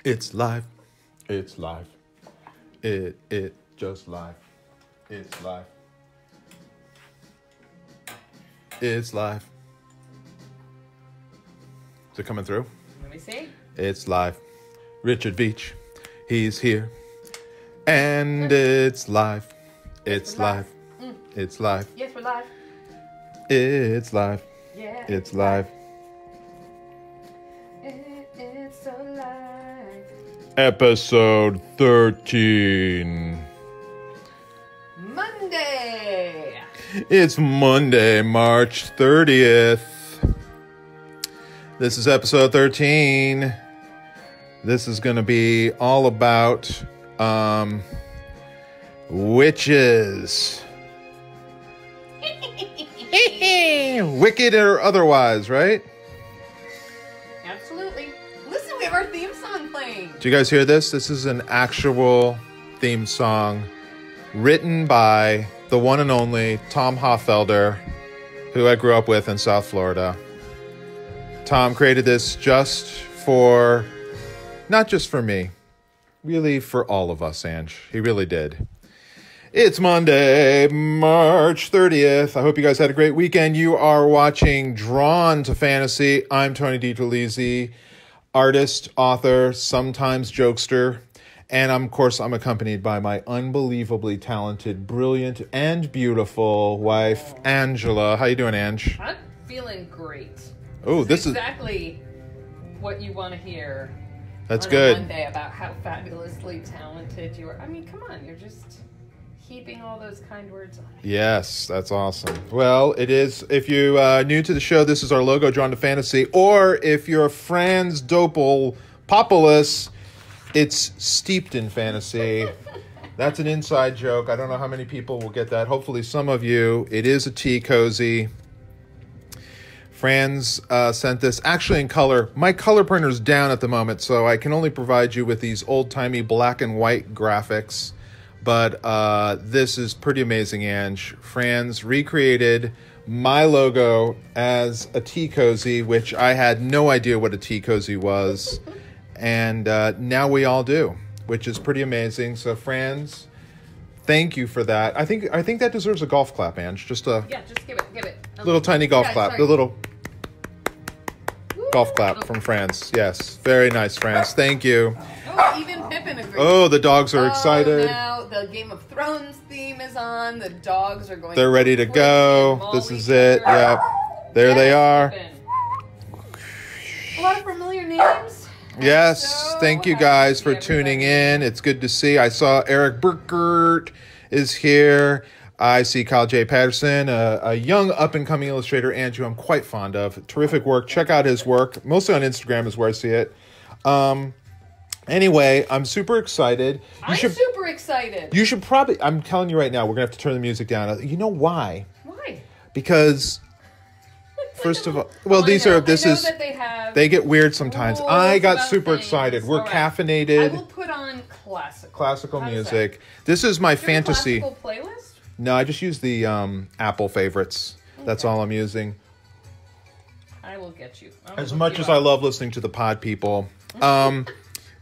It's live. It's live. It just live. It's live. It's live. Is it coming through? Let me see. It's live. Richard Veach, he's here. And it's live. It's live. It's live. Yes, we're live. It's live. Yeah. It's live. It's so live. Episode 13. Monday. It's Monday, March 30th. This is episode 13. This is going to be all about witches. Wicked or otherwise, right? Absolutely. Listen, we have our theme song playing. Do you guys hear this? This is an actual theme song written by the one and only Tom Hoffelder, who I grew up with in South Florida. Tom created this just for, not just for me, really for all of us, Ange. He really did. It's Monday, March 30th. I hope you guys had a great weekend. You are watching Drawn to Fantasy. I'm Tony DiTerlizzi, artist, author, sometimes jokester. And of course, I'm accompanied by my unbelievably talented, brilliant, and beautiful wife, Angela. How you doing, Ange? I'm feeling great. Oh, this is exactly what you want to hear. That's on good. A Monday about how fabulously talented you are. I mean, come on, you're just heaping all those kind words on it. Yes, that's awesome. Well, it is. If you new to the show, this is our logo, Drawn to Fantasy. Or if you're a Franz Dopel Populus, it's steeped in fantasy. That's an inside joke. I don't know how many people will get that. Hopefully some of you. It is a tea cozy. Franz sent this actually in color. My color printer's down at the moment, so I can only provide you with these old-timey black and white graphics. But this is pretty amazing, Ange. Franz recreated my logo as a tea cozy, which I had no idea what a tea cozy was. And now we all do, which is pretty amazing. So, Franz, thank you for that. I think that deserves a golf clap, Ange. Just a just give it. little tiny golf clap. Sorry. The little golf clap from Franz. Yes, very nice, Franz. Thank you. Oh, even Pippin agrees. Oh, the dogs are excited. Now the Game of Thrones theme is on. The dogs are going. They're ready to go. This is it. Yep. There they are. Pippin. A lot of familiar names. Yes, So thank you happy guys to for see tuning everybody. in. It's good to see. I saw Eric Burkert is here. I see Kyle J. Patterson, a young up-and-coming illustrator, Andrew, I'm quite fond of. Terrific work. Check out his work. Mostly on Instagram is where I see it. Anyway, I'm super excited. I'm super excited. You should probably, I'm telling you right now, we're going to have to turn the music down. You know why? Why? Because, first of all, well, they they get weird sometimes. rules I got about super things. excited. We're All right. caffeinated. I will put on Classical How does music. This is my that? Do you have a fantasy. classical playlist? No, I just use the Apple favorites. That's all I'm using. I will get you. As much as I love listening to the pod people.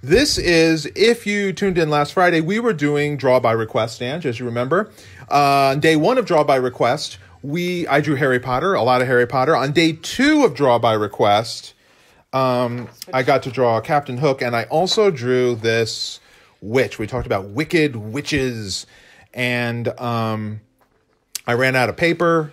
This is, if you tuned in last Friday, we were doing Draw by Request, Ange, as you remember. On day 1 of Draw by Request, I drew Harry Potter, a lot of Harry Potter. On day 2 of Draw by Request, I got to draw Captain Hook, and I also drew this witch. We talked about wicked witches, and I ran out of paper.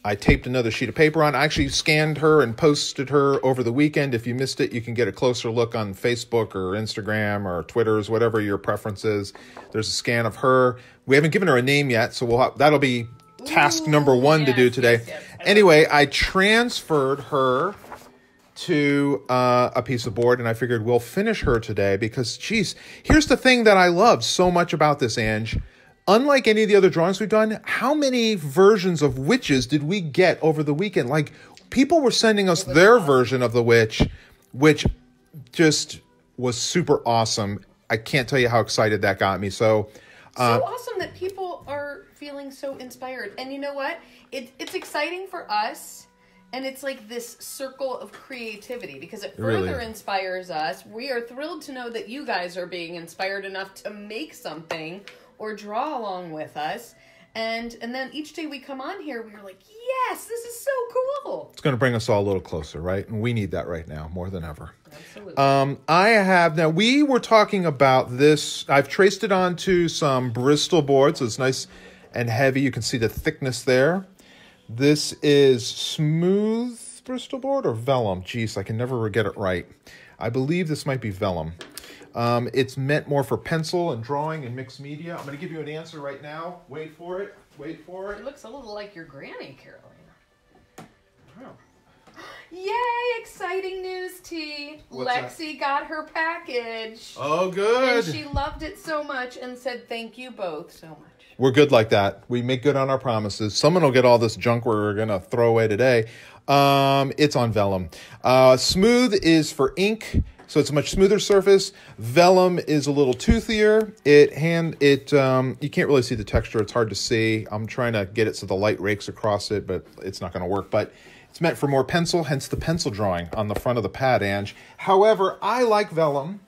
I taped another sheet of paper on. I actually scanned her and posted her over the weekend. If you missed it, you can get a closer look on Facebook or Instagram or Twitter's, whatever your preference is. There's a scan of her. We haven't given her a name yet, so that'll be task number 1 to do today. Yes. Anyway, I transferred her to a piece of board, and I figured we'll finish her today because, geez, here's the thing that I love so much about this, Ange. Unlike any of the other drawings we've done, how many versions of witches did we get over the weekend? Like, people were sending us their version of the witch, which just was super awesome. I can't tell you how excited that got me. So awesome that people are feeling so inspired. And you know what? It's exciting for us And it's like this circle of creativity because it really further inspires us. We are thrilled to know that you guys are being inspired enough to make something or draw along with us. And then each day we come on here, we're like, yes, this is so cool. It's going to bring us all a little closer, right? And we need that right now more than ever. Absolutely. Now we were talking about this. I've traced it onto some Bristol boards. So it's nice and heavy. You can see the thickness there. This is smooth Bristol board or vellum. Jeez, I can never get it right. I believe this might be vellum. It's meant more for pencil and drawing and mixed media. I'm going to give you an answer right now. Wait for it. Wait for it. It looks a little like your granny, Carolina. Oh. Yay, exciting news, T. What's Lexi got her package. Oh, good. And she loved it so much and said thank you both so much. We're good like that. We make good on our promises. Someone will get all this junk we're going to throw away today. It's on vellum. Smooth is for ink, so it's a much smoother surface. Vellum is a little toothier. You can't really see the texture. It's hard to see. I'm trying to get it so the light rakes across it, but it's not going to work. But it's meant for more pencil, hence the pencil drawing on the front of the pad, Ange. However, I like vellum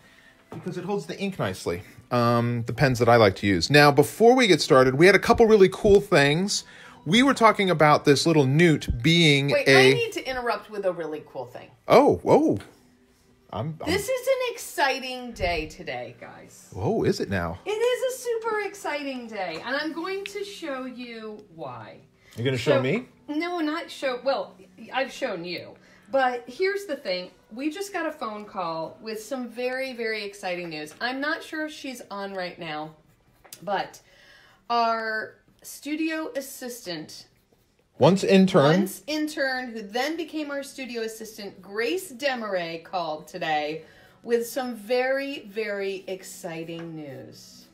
because it holds the ink nicely. The pens that I like to use. Now, before we get started, we had a couple really cool things. We were talking about this little Newt being Wait, I need to interrupt with a really cool thing. Oh. This is an exciting day today, guys. Oh, is it now? It is a super exciting day, and I'm going to show you why. You're going to show me? No, not show. Well, I've shown you. But here's the thing. We just got a phone call with some very, very exciting news. I'm not sure if she's on right now, but our studio assistant, once intern, who then became our studio assistant, Grace Demery, called today with some very, very exciting news.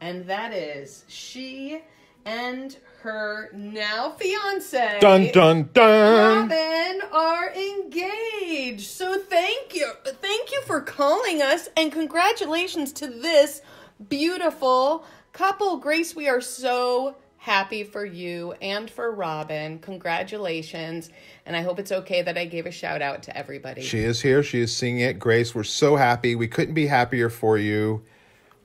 And that is she and her now fiance, dun dun dun, Robin, are engaged. So thank you for calling us, and congratulations to this beautiful couple. Grace, we are so happy for you and for Robin. Congratulations, and I hope it's okay that I gave a shout out to everybody. She is here. She is seeing it. Grace, we're so happy. We couldn't be happier for you.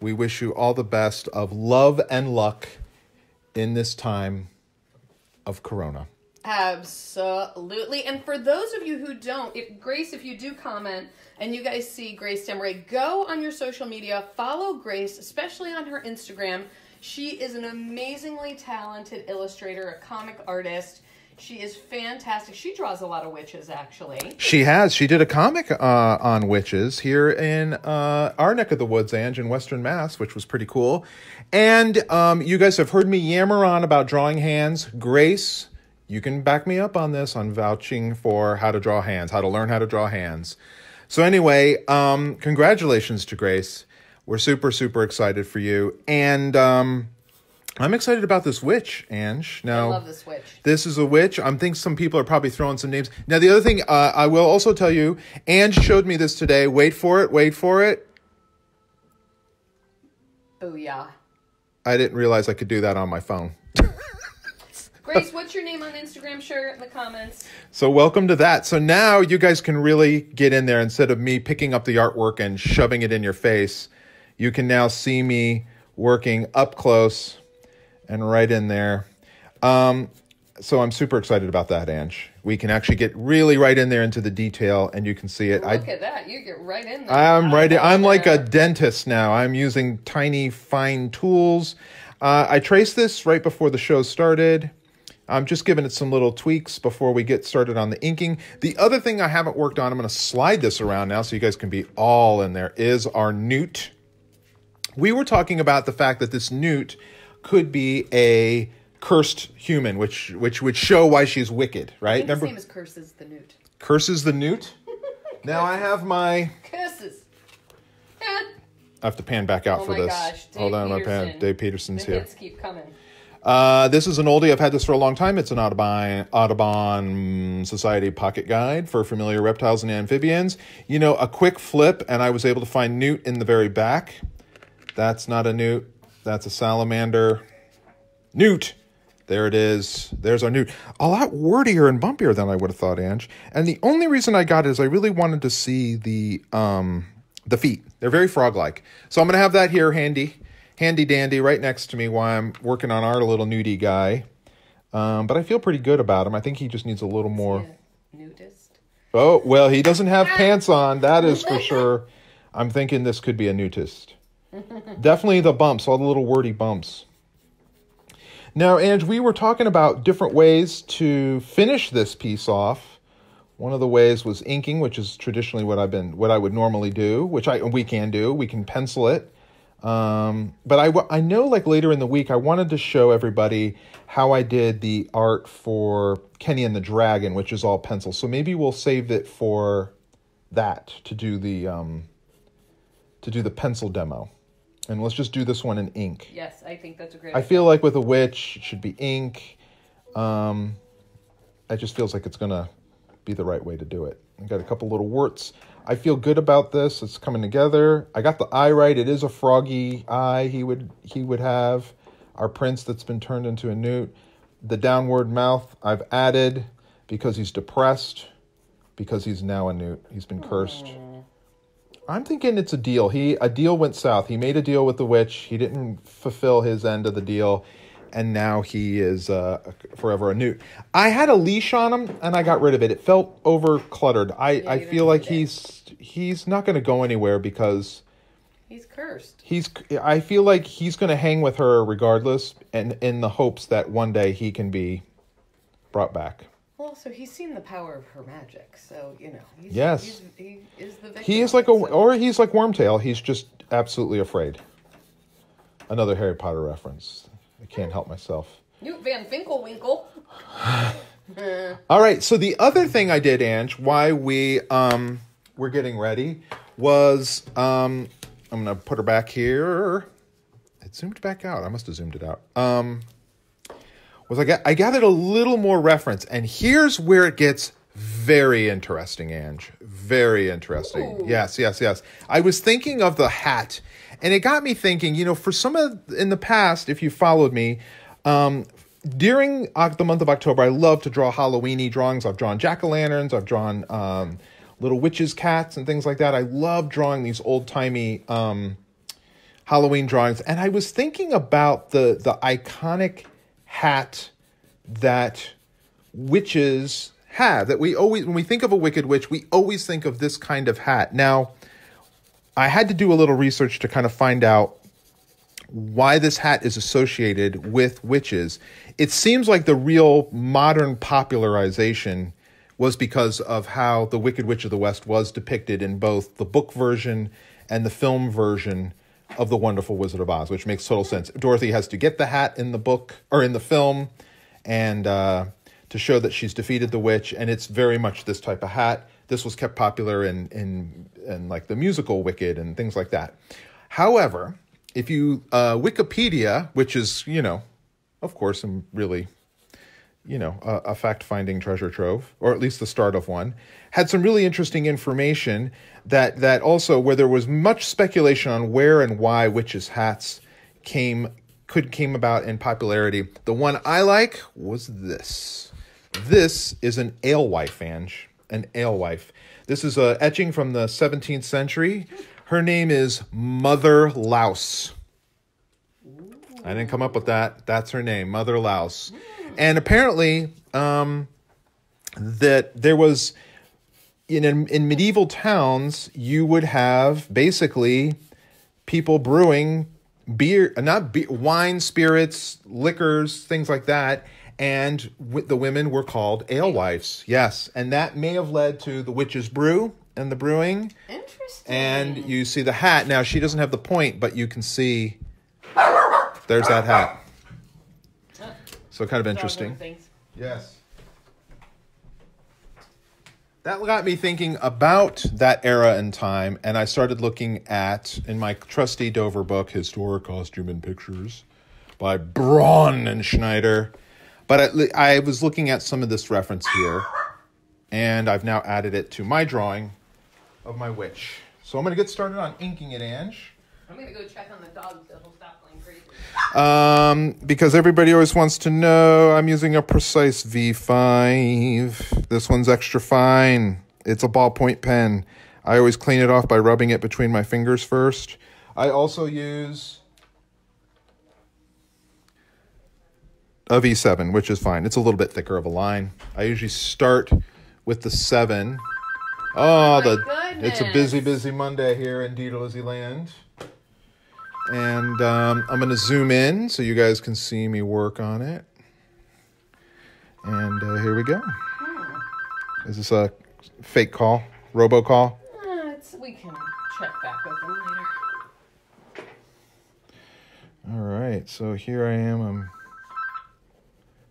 We wish you all the best of love and luck in this time of Corona. Absolutely. And for those of you who don't, if you do comment and you guys see Grace Demery, go on your social media, follow Grace, especially on her Instagram. She is an amazingly talented illustrator, a comic artist. She is fantastic. She draws a lot of witches, actually. She has. She did a comic on witches here in our neck of the woods, Ange, in Western Mass, which was pretty cool. And you guys have heard me yammer on about drawing hands. Grace, you can back me up on this, on vouching for how to draw hands, how to learn how to draw hands. So anyway, congratulations to Grace. We're super, super excited for you. And I'm excited about this witch, Ange. Now, I love this witch. This is a witch. I think some people are probably throwing some names. Now, the other thing I will also tell you, Ange showed me this today. Wait for it. Wait for it. Booyah. I didn't realize I could do that on my phone. Grace, what's your name on Instagram? Share it in the comments. So welcome to that. So now you guys can really get in there. Instead of me picking up the artwork and shoving it in your face, you can now see me working up close and right in there. So I'm super excited about that, Ange. We can actually get really right in there into the detail, and you can see it. Look at that. You get right in there. I'm like a dentist now. I'm using tiny, fine tools. I traced this right before the show started. I'm just giving it some little tweaks before we get started on the inking. The other thing I haven't worked on, I'm going to slide this around now so you guys can be all in there, is our Newt. We were talking about the fact that this Newt could be a cursed human, which would show why she's wicked, right? I think his name is Curses the Newt. Curses the Newt? Now I have my... Curses. I have to pan back out for this. Oh my gosh, Dave Hold on, my Peterson. pan. Dave Peterson's The here. hits keep coming. This is an oldie. I've had this for a long time. It's an Audubon Society pocket guide for familiar reptiles and amphibians. You know, a quick flip, and I was able to find Newt in the very back. That's not a Newt. That's a salamander. Newt! There it is. There's our Newt. A lot wordier and bumpier than I would have thought, Ange. And the only reason I got it is I really wanted to see the feet. They're very frog-like. So I'm going to have that here handy dandy right next to me while I'm working on our little Newtie guy. But I feel pretty good about him. I think he just needs a little more. Nudist? Oh, well, he doesn't have pants on. That is for sure. I'm thinking this could be a nudist. Definitely the bumps, all the little wordy bumps. Now, Ange, we were talking about different ways to finish this piece off. One of the ways was inking, which is traditionally what I would normally do, which we can do. We can pencil it. But I know, like, later in the week, I wanted to show everybody how I did the art for Kenny and the Dragon, which is all pencil. So maybe we'll save it for that, to do the pencil demo. And let's just do this one in ink. Yes, I think that's a great idea. I feel like with a witch, it should be ink. It just feels like it's going to be the right way to do it. I got a couple little warts. I feel good about this. It's coming together. I got the eye right. It is a froggy eye he would have. Our prince that's been turned into a newt. The downward mouth I've added because he's depressed, because he's now a newt. He's been cursed. I'm thinking it's a deal. A deal went south. He made a deal with the witch. He didn't fulfill his end of the deal, and now he is forever a newt. I had a leash on him, and I got rid of it. It felt over cluttered. I feel like he's not going to go anywhere because he's cursed. I feel like he's going to hang with her regardless, and in the hopes that one day he can be brought back. Well, so he's seen the power of her magic, so, you know. He is the victim. He is like he's like Wormtail. He's just absolutely afraid. Another Harry Potter reference. I can't help myself. Newt Van Finkelwinkle. All right, so the other thing I did, Ange, why we were getting ready was, I'm going to put her back here. It zoomed back out. I must have zoomed it out. I gathered a little more reference, and here's where it gets very interesting, Ange. Very interesting. Ooh. Yes. I was thinking of the hat, and it got me thinking, for in the past, if you followed me, during the month of October, I love to draw Halloween-y drawings. I've drawn jack-o'-lanterns. I've drawn little witches' cats and things like that. I love drawing these old-timey Halloween drawings, and I was thinking about the iconic hat that witches have, that we always, when we think of a wicked witch, we always think of this kind of hat. Now, I had to do a little research to kind of find out why this hat is associated with witches. It seems like the real modern popularization was because of how the Wicked Witch of the West was depicted in both the book version and the film version of The Wonderful Wizard of Oz, which makes total sense. Dorothy has to get the hat in the book or in the film, and to show that she's defeated the witch, and it's very much this type of hat. This was kept popular in like the musical Wicked and things like that. However, if you Wikipedia, which is, of course, I'm really, a fact-finding treasure trove, or at least the start of one, had some really interesting information that also, where there was much speculation on where and why witches' hats came about in popularity. The one I like was this. This is an alewife, Ange. An alewife. This is a etching from the 17th century. Her name is Mother Louse. I didn't come up with that. That's her name, Mother Louse. And apparently, that there was, in medieval towns, you would have basically people brewing wine, spirits, liquors, things like that. And the women were called alewives. Yes. And that may have led to the witch's brew and the brewing. Interesting. And you see the hat. Now, she doesn't have the point, but you can see there's that hat. So kind of interesting. Yes. That got me thinking about that era and time, and I started looking at, in my trusty Dover book, Historic Costume and Pictures by Braun and Schneider. But I was looking at some of this reference here, and I've now added it to my drawing of my witch. So I'm going to get started on inking it, Ange. I'm going to go check on the dog so he'll stop going crazy. Because everybody always wants to know, I'm using a Precise V5. This one's extra fine. It's a ballpoint pen. I always clean it off by rubbing it between my fingers first. I also use a V7, which is fine. It's a little bit thicker of a line. I usually start with the 7. Oh, it's a busy Monday here in DiTerlizzi land. And I'm going to zoom in so you guys can see me work on it. And here we go. Is this a fake call? Robocall? We can check back with them later. All right, so here I am. I'm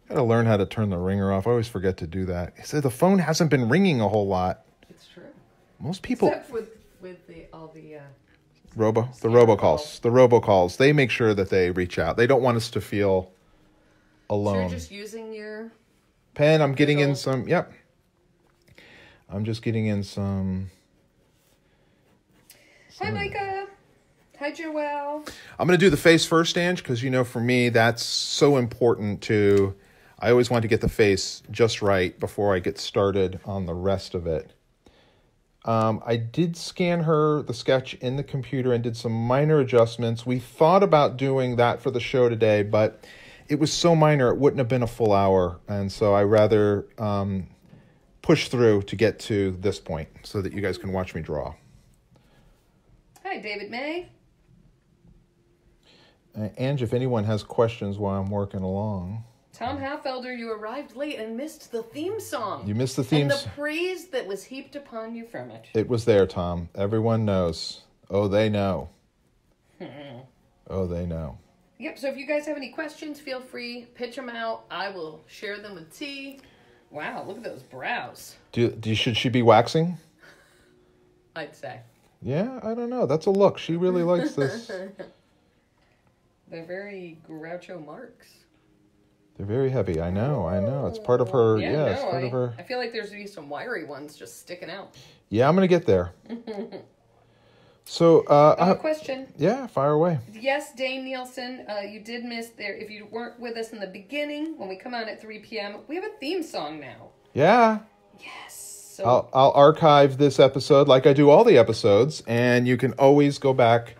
got to learn how to turn the ringer off. I always forget to do that. So the phone hasn't been ringing a whole lot. It's true. Most people... Except with all the... robocalls. They make sure that they reach out. They don't want us to feel alone. So you're just using your pen. I'm getting in some. Yep. I'm just getting in some. Hi, Micah. Hi, Joelle. I'm going to do the face first, Ange, because for me that's so important to. I always want to get the face just right before I get started on the rest of it. I did scan the sketch in the computer and did some minor adjustments. We thought about doing that for the show today, but it was so minor it wouldn't have been a full hour. And so I rather push through to get to this point so that you guys can watch me draw. Hi, David May. Ange, if anyone has questions while I'm working along. Tom Halfelder, you arrived late and missed the theme song. You missed the theme song. And the praise that was heaped upon you from it. It was there, Tom. Everyone knows. Oh, they know. Oh, they know. Yep, so if you guys have any questions, feel free, pitch them out. I will share them with T. Wow, look at those brows. Should she be waxing? I'd say. Yeah, I don't know. That's a look. She really likes this. They're very Groucho Marx. They're very heavy. I know. It's part of her. It's part of her. I feel like there's going to be some wiry ones just sticking out. Yeah, I'm going to get there. So, I have a question. Yeah, fire away. Yes, Dane Nielsen, you did miss there. If you weren't with us in the beginning, when we come on at 3 p.m., we have a theme song now. Yeah. Yes. So I'll archive this episode like I do all the episodes, and you can always go back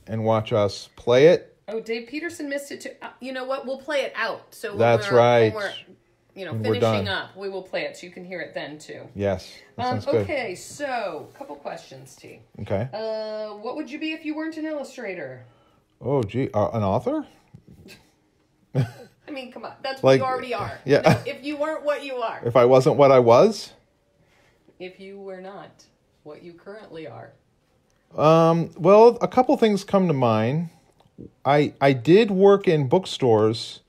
and watch us play it. Oh, Dave Peterson missed it too. You know what? We'll play it out. So that's right. When we're, finishing up, we will play it so you can hear it then too. Yes. That sounds good. Okay, so a couple questions, T. Okay. What would you be if you weren't an illustrator? Oh, gee, an author? I mean, come on. That's what you already are. Yeah. No, if you weren't what you are. If I wasn't what I was? If you were not what you currently are. Well, a couple things come to mind. I did work in bookstores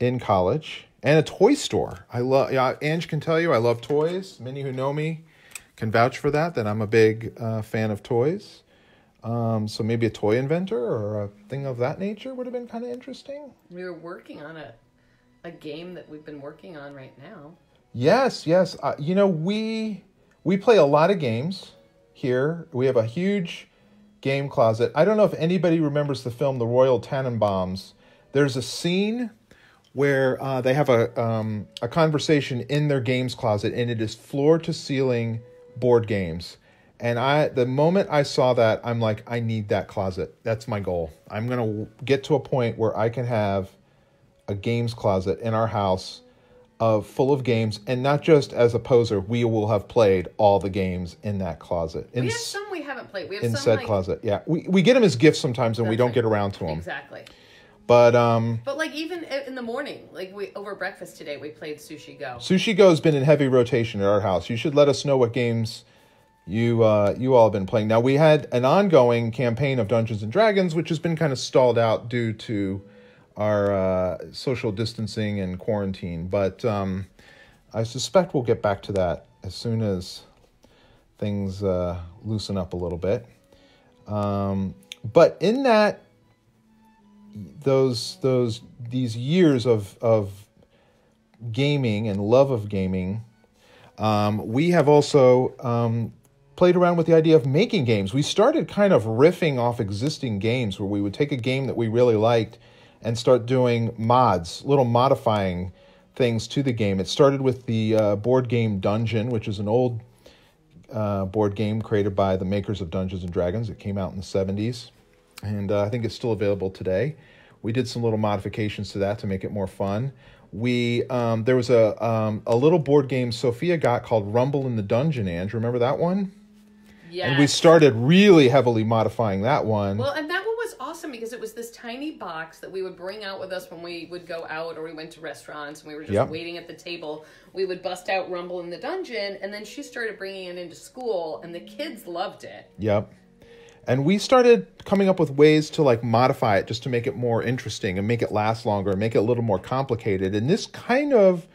in college and a toy store. Ange can tell you I love toys. Many who know me can vouch for that I'm a big fan of toys. So maybe a toy inventor or a thing of that nature would have been kind of interesting. We were working on a game that we've been working on right now. Yes. We play a lot of games here. We have a huge game closet. I don't know if anybody remembers the film The Royal Tannenbaums. There's a scene where they have a conversation in their games closet, and it is floor to ceiling board games. And the moment I saw that, I'm like, I need that closet. That's my goal. I'm going to get to a point where I can have a games closet in our house full of games, and not just as a poser. We will have played all the games in that closet. We have some we haven't played. We have in some said closet. Yeah, we get them as gifts sometimes, and we don't get around to them. Exactly. But like even in the morning, like over breakfast today, we played Sushi Go. Sushi Go has been in heavy rotation at our house. You should let us know what games you all have been playing. Now, we had an ongoing campaign of Dungeons and Dragons, which has been kind of stalled out due to our social distancing and quarantine. But I suspect we'll get back to that as soon as things loosen up a little bit. But in these years of gaming and love of gaming, we have also played around with the idea of making games. We started kind of riffing off existing games where we would take a game that we really liked and start doing mods, little modifying things to the game. It started with the board game Dungeon, which is an old board game created by the makers of Dungeons & Dragons. It came out in the 70s, and I think it's still available today. We did some little modifications to that to make it more fun. There was a little board game Sophia got called Rumble in the Dungeon, Ange. Remember that one? Yes. And we started really heavily modifying that one. Well, and that one was awesome because it was this tiny box that we would bring out with us when we would go out or we went to restaurants and we were just waiting at the table. We would bust out Rumble in the Dungeon, and then she started bringing it into school, and the kids loved it. Yep. And we started coming up with ways to like modify it just to make it more interesting and make it last longer and make it a little more complicated. And this kind of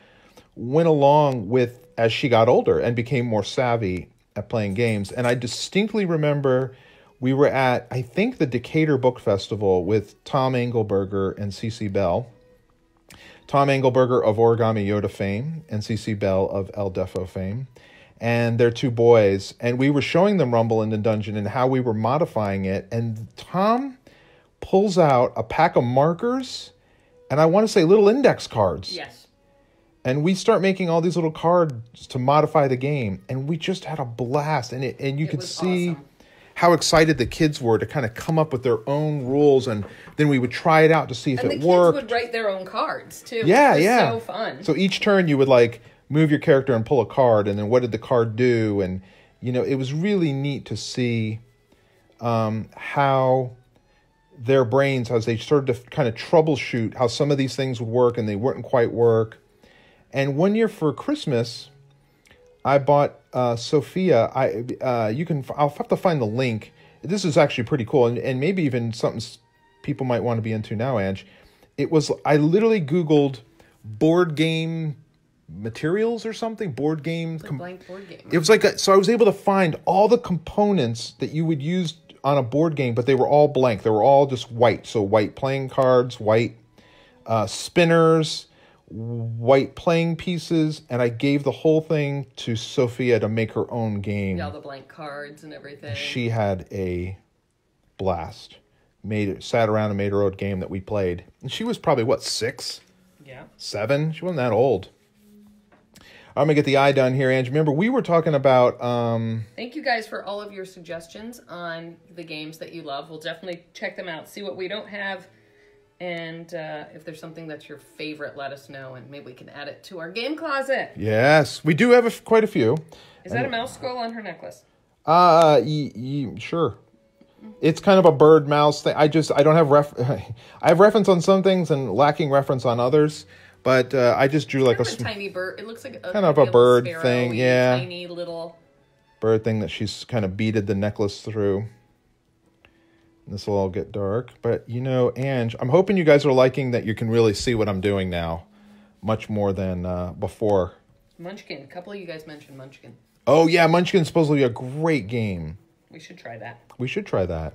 went along with as she got older and became more savvy at playing games. And I distinctly remember we were at, I think, the Decatur Book Festival with Tom Engelberger and CC Bell. Tom Engelberger of Origami Yoda fame and CC Bell of El Defo fame. And their two boys. And we were showing them Rumble in the Dungeon and how we were modifying it. And Tom pulls out a pack of markers and I want to say little index cards. Yes. And we start making all these little cards to modify the game. And we just had a blast. And you could see how excited the kids were to kind of come up with their own rules. And then we would try it out to see if it worked. And the kids would write their own cards, too. Yeah, which was yeah. so fun. So each turn you would like move your character and pull a card. And then what did the card do? And, you know, it was really neat to see how their brains, as they started to kind of troubleshoot how some of these things would work and they wouldn't quite work. And one year for Christmas, I bought Sophia. I'll have to find the link. This is actually pretty cool, and maybe even something people might want to be into now, Ange. I literally Googled board game materials or something. Board game. Blank board game. It was like so I was able to find all the components that you would use on a board game, but they were all blank. They were all just white. So white playing cards, white spinners, white playing pieces, and I gave the whole thing to Sophia to make her own game. Yeah, all the blank cards and everything. She had a blast. Sat around and made her own game that we played. And she was probably, 6? Yeah. 7? She wasn't that old. I'm going to get the eye done here, Ange. Remember, we were talking about... Thank you guys for all of your suggestions on the games that you love. We'll definitely check them out, see what we don't have. And if there's something that's your favorite, let us know, and maybe we can add it to our game closet. Yes, we do have quite a few. Is that a mouse skull on her necklace? Sure. It's kind of a bird mouse thing. I don't have I have reference on some things and lacking reference on others. But I just drew like a tiny bird. It looks like kind of a bird thing, yeah. Tiny little bird thing that she's kind of beaded the necklace through. This will all get dark. But, you know, Ange, I'm hoping you guys are liking that you can really see what I'm doing now. Much more than before. Munchkin. A couple of you guys mentioned Munchkin. Oh, yeah. Munchkin's supposed to be a great game. We should try that. We should try that.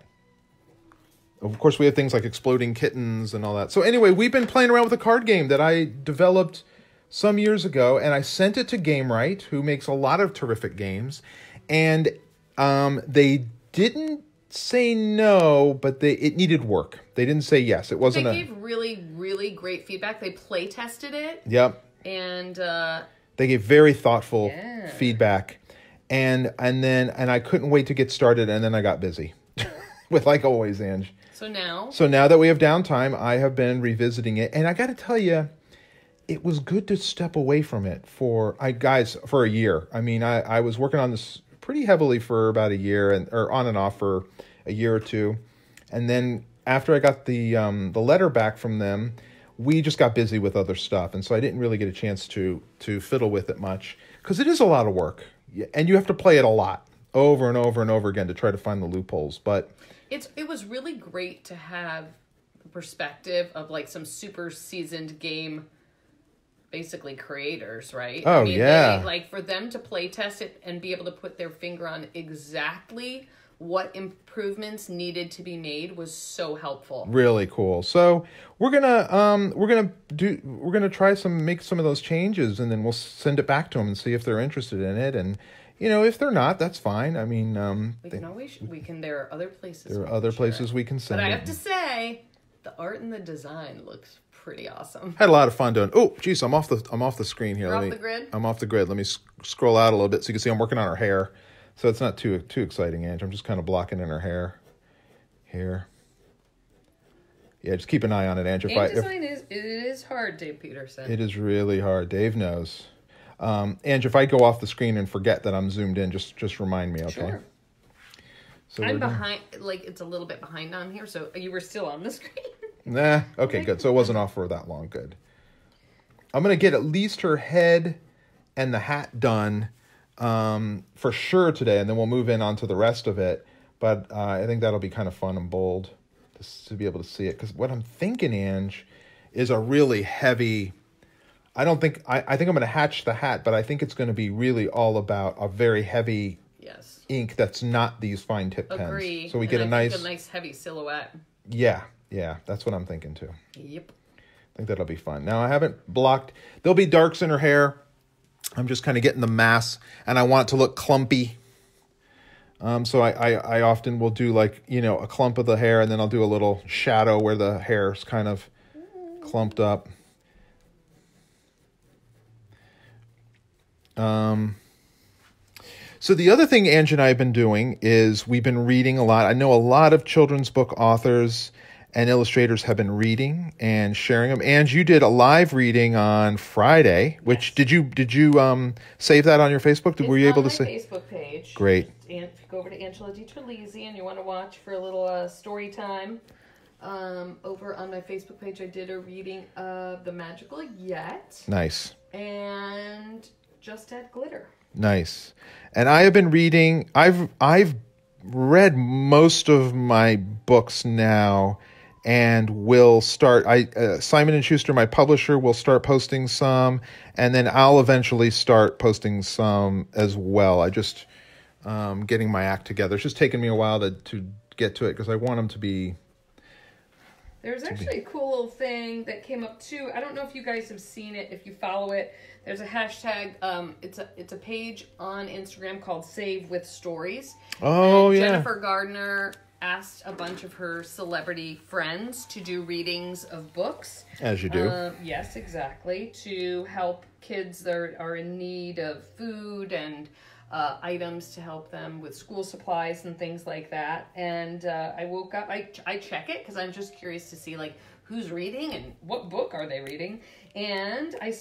Of course, we have things like Exploding Kittens and all that. So anyway, we've been playing around with a card game that I developed some years ago. And I sent it to GameRight, who makes a lot of terrific games. And they didn't say no, but it needed work. They didn't say yes. It wasn't. They gave really, really great feedback. They play tested it. Yep. And they gave very thoughtful feedback, and I couldn't wait to get started, and then I got busy, with like always, Ange. So now that we have downtime, I have been revisiting it, and I got to tell you, it was good to step away from it for a year. I mean, I was working on this pretty heavily for about a year, or on and off for a year or two. And then after I got the letter back from them, we just got busy with other stuff. And so I didn't really get a chance to fiddle with it much, because it is a lot of work. And you have to play it a lot, over and over and over again, to try to find the loopholes. But it was really great to have the perspective of like some super seasoned game basically creators, right? Oh, I mean, yeah. Like for them to play test it and be able to put their finger on exactly what improvements needed to be made was so helpful. Really cool. So we're gonna make some of those changes, and then we'll send it back to them and see if they're interested in it. And if they're not, that's fine. I mean, there are other places. There are other places we can send. But I have to say, the art and the design looks pretty awesome. Had a lot of fun doing. Oh, geez, I'm off the screen here. You're off the grid? I'm off the grid. Let me scroll out a little bit so you can see I'm working on her hair. So it's not too exciting, Ange. I'm just kind of blocking in her hair here. Yeah, just keep an eye on it, Ange. It is hard, Dave Peterson. It is really hard. Dave knows. Ange, if I go off the screen and forget that I'm zoomed in, just remind me, okay? Sure. So I'm behind, it's a little bit behind on here, so you were still on the screen. Nah, okay, good. So it wasn't off for that long. Good. I'm going to get at least her head and the hat done for sure today, and then we'll move in onto the rest of it. But I think that'll be kind of fun and bold to be able to see it. Because what I'm thinking, Ange, is a really heavy... I think I'm going to hatch the hat, but I think it's going to be really all about a very heavy ink that's not these fine tip pens. Agree. So we get a nice heavy silhouette. Yeah, that's what I'm thinking too. Yep. I think that'll be fun. Now I haven't blocked. There'll be darks in her hair. I'm just kind of getting the mass, and I want it to look clumpy. So I often will do a clump of the hair, and then I'll do a little shadow where the hair's kind of clumped up. So the other thing Ange and I have been doing is we've been reading a lot. I know a lot of children's book authors and illustrators have been reading and sharing them. Ange, you did a live reading on Friday, which did you save that on your Facebook? Were you able to say? Facebook page. Great. And if you go over to DiTerlizzi and you want to watch for a little story time, over on my Facebook page, I did a reading of The Magical Yet. Nice. And Just Add Glitter. Nice. And I have been reading, I've read most of my books now, and will start, Simon & Schuster, my publisher, will start posting some, and then I'll eventually start posting some as well. I just getting my act together. It's just taken me a while to get to it, because I want them to be... There's actually a cool little thing that came up too. I don't know if you guys have seen it, if you follow it. There's a hashtag, it's a page on Instagram called Save with Stories. Oh, and yeah. Jennifer Gardner asked a bunch of her celebrity friends to do readings of books. As you do. Yes, exactly. To help kids that are in need of food and items to help them with school supplies and things like that. And I woke up, I check it because I'm just curious to see who's reading and what book are they reading. And I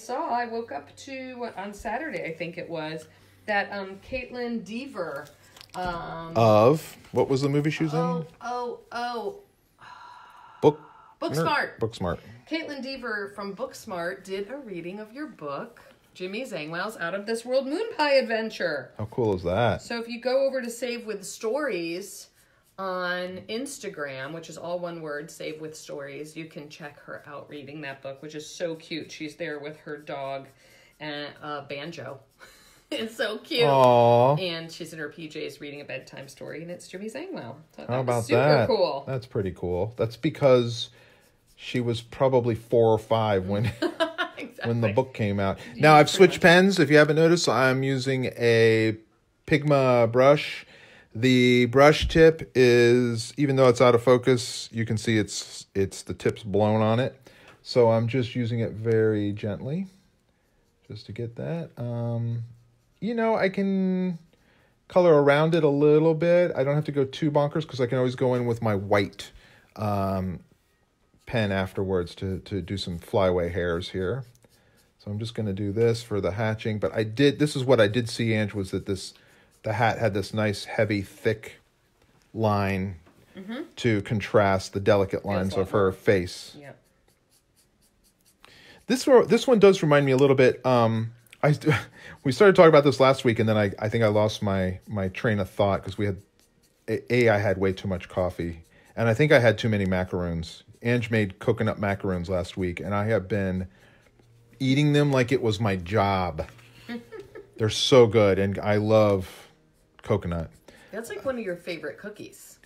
woke up to, on Saturday, I think it was, that Caitlin Dever. Of, what was the movie she was in? Booksmart. Booksmart. Caitlin Dever from Booksmart did a reading of your book, Jimmy Zangwell's Out of This World Moon Pie Adventure. How cool is that? So if you go over to Save with Stories on Instagram, which is all one word, Save with Stories, you can check her out reading that book, which is so cute. She's there with her dog and Banjo. It's so cute. Aww. And she's in her PJs reading a bedtime story, and it's Jimmy Zangwell. How about super that? Super cool. That's pretty cool. That's because she was probably 4 or 5 when exactly. when the book came out. Now I've switched pens. If you haven't noticed, I'm using a Pigma brush. The brush tip is, even though it's out of focus, you can see it's the tip's blown on it. So I'm just using it very gently, just to get that. I can color around it a little bit. I don't have to go too bonkers, because I can always go in with my white pen afterwards to do some flyaway hairs here. So I'm just going to do this for the hatching. But this is what I did see, Ange, was that the hat had this nice, heavy, thick line to contrast the delicate lines of her face. Yep. This one does remind me a little bit. We started talking about this last week, and then I think I lost my train of thought, because I had way too much coffee, and I think I had too many macaroons. Ange made coconut macaroons last week, and I have been eating them like it was my job. They're so good, and I love coconut. That's like one of your favorite cookies.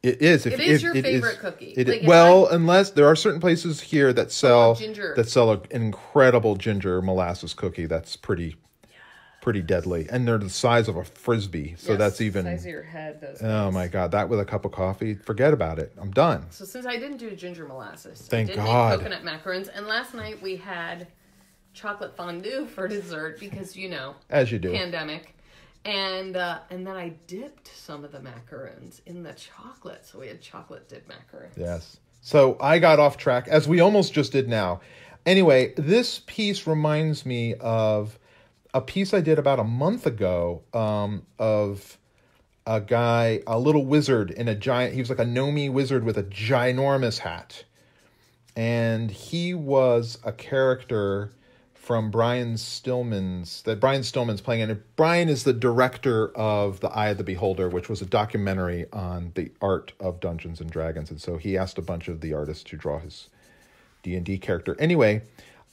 It is. It is your favorite cookie. Unless there are certain places here that sell ginger. an incredible ginger molasses cookie. That's pretty pretty deadly. And they're the size of a Frisbee. So Yes, that's even... size of your head, those Oh, things. my God. That with a cup of coffee, forget about it. I'm done. So since I didn't do ginger molasses, Thank I did God. make coconut macaroons. And last night we had chocolate fondue for dessert because, As you do. pandemic. And then I dipped some of the macaroons in the chocolate. So we had chocolate dipped macaroons. Yes. So I got off track, as we almost just did now. Anyway, this piece reminds me of a piece I did about a month ago of a guy, a little wizard in a giant, he was like a gnomey wizard with a ginormous hat. And he was a character from Brian Stillman's playing. And Brian is the director of The Eye of the Beholder, which was a documentary on the art of Dungeons and Dragons. And so he asked a bunch of the artists to draw his D&D character. Anyway,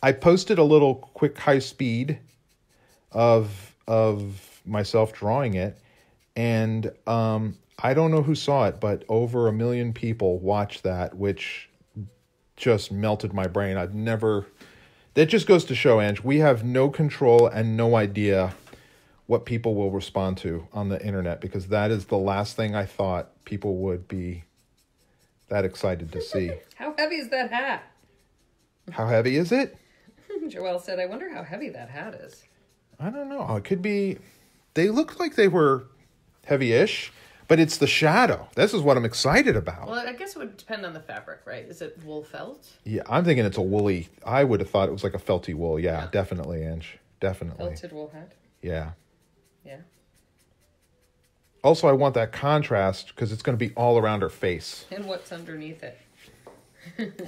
I posted a little quick high speed of myself drawing it. And I don't know who saw it, but over 1 million people watched that, which just melted my brain. That just goes to show, Ange, we have no control and no idea what people will respond to on the internet, because that is the last thing I thought people would be that excited to see. How heavy is that hat? How heavy is it? Joelle said, I wonder how heavy that hat is. I don't know. It could be... They looked like they were heavy-ish, but it's the shadow. This is what I'm excited about. Well, I guess it would depend on the fabric, right? Is it wool felt? Yeah, I'm thinking it's a woolly... I would have thought it was like a felty wool. Yeah, definitely, Ange. Definitely. Felted wool hat? Yeah. Yeah. Also, I want that contrast because it's going to be all around her face. And what's underneath it?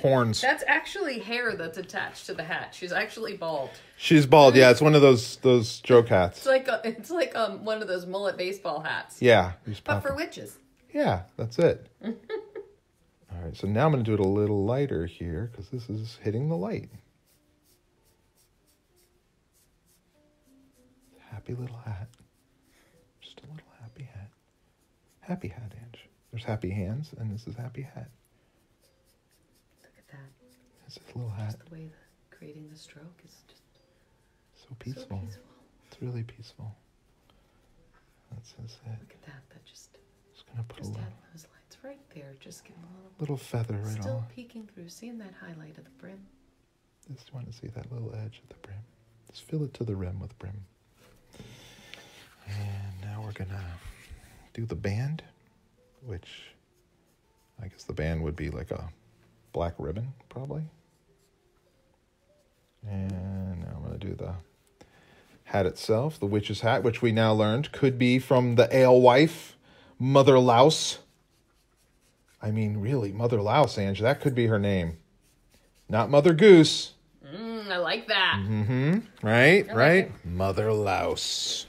Horns. That's actually hair that's attached to the hat. She's actually bald. She's bald. Yeah, it's one of those joke hats. It's like one of those mullet baseball hats. Yeah. But for witches. Yeah, that's it. All right, so now I'm going to do it a little lighter here because this is hitting the light. Happy little hat. Just a little happy hat. Happy hat, Ange. There's happy hands, and this is happy hat. Look at that. This is a little hat. Just the way creating the stroke is just So peaceful. so peaceful. It's really peaceful. That's it. Look at that. That just Just going to put a had those lights right there. Just getting a little feather right still on. peeking through. Seeing that highlight of the brim. Just want to see that little edge of the brim. Just fill it to the rim with brim. And now we're going to do the band, which I guess the band would be like a black ribbon, probably. And now I'm going to do the hat itself, the witch's hat, which we now learned could be from the alewife, Mother Louse. I mean, really, Mother Louse, Ange, that could be her name. Not Mother Goose. I like that. Mm-hmm. Right? Right? it. Mother Louse.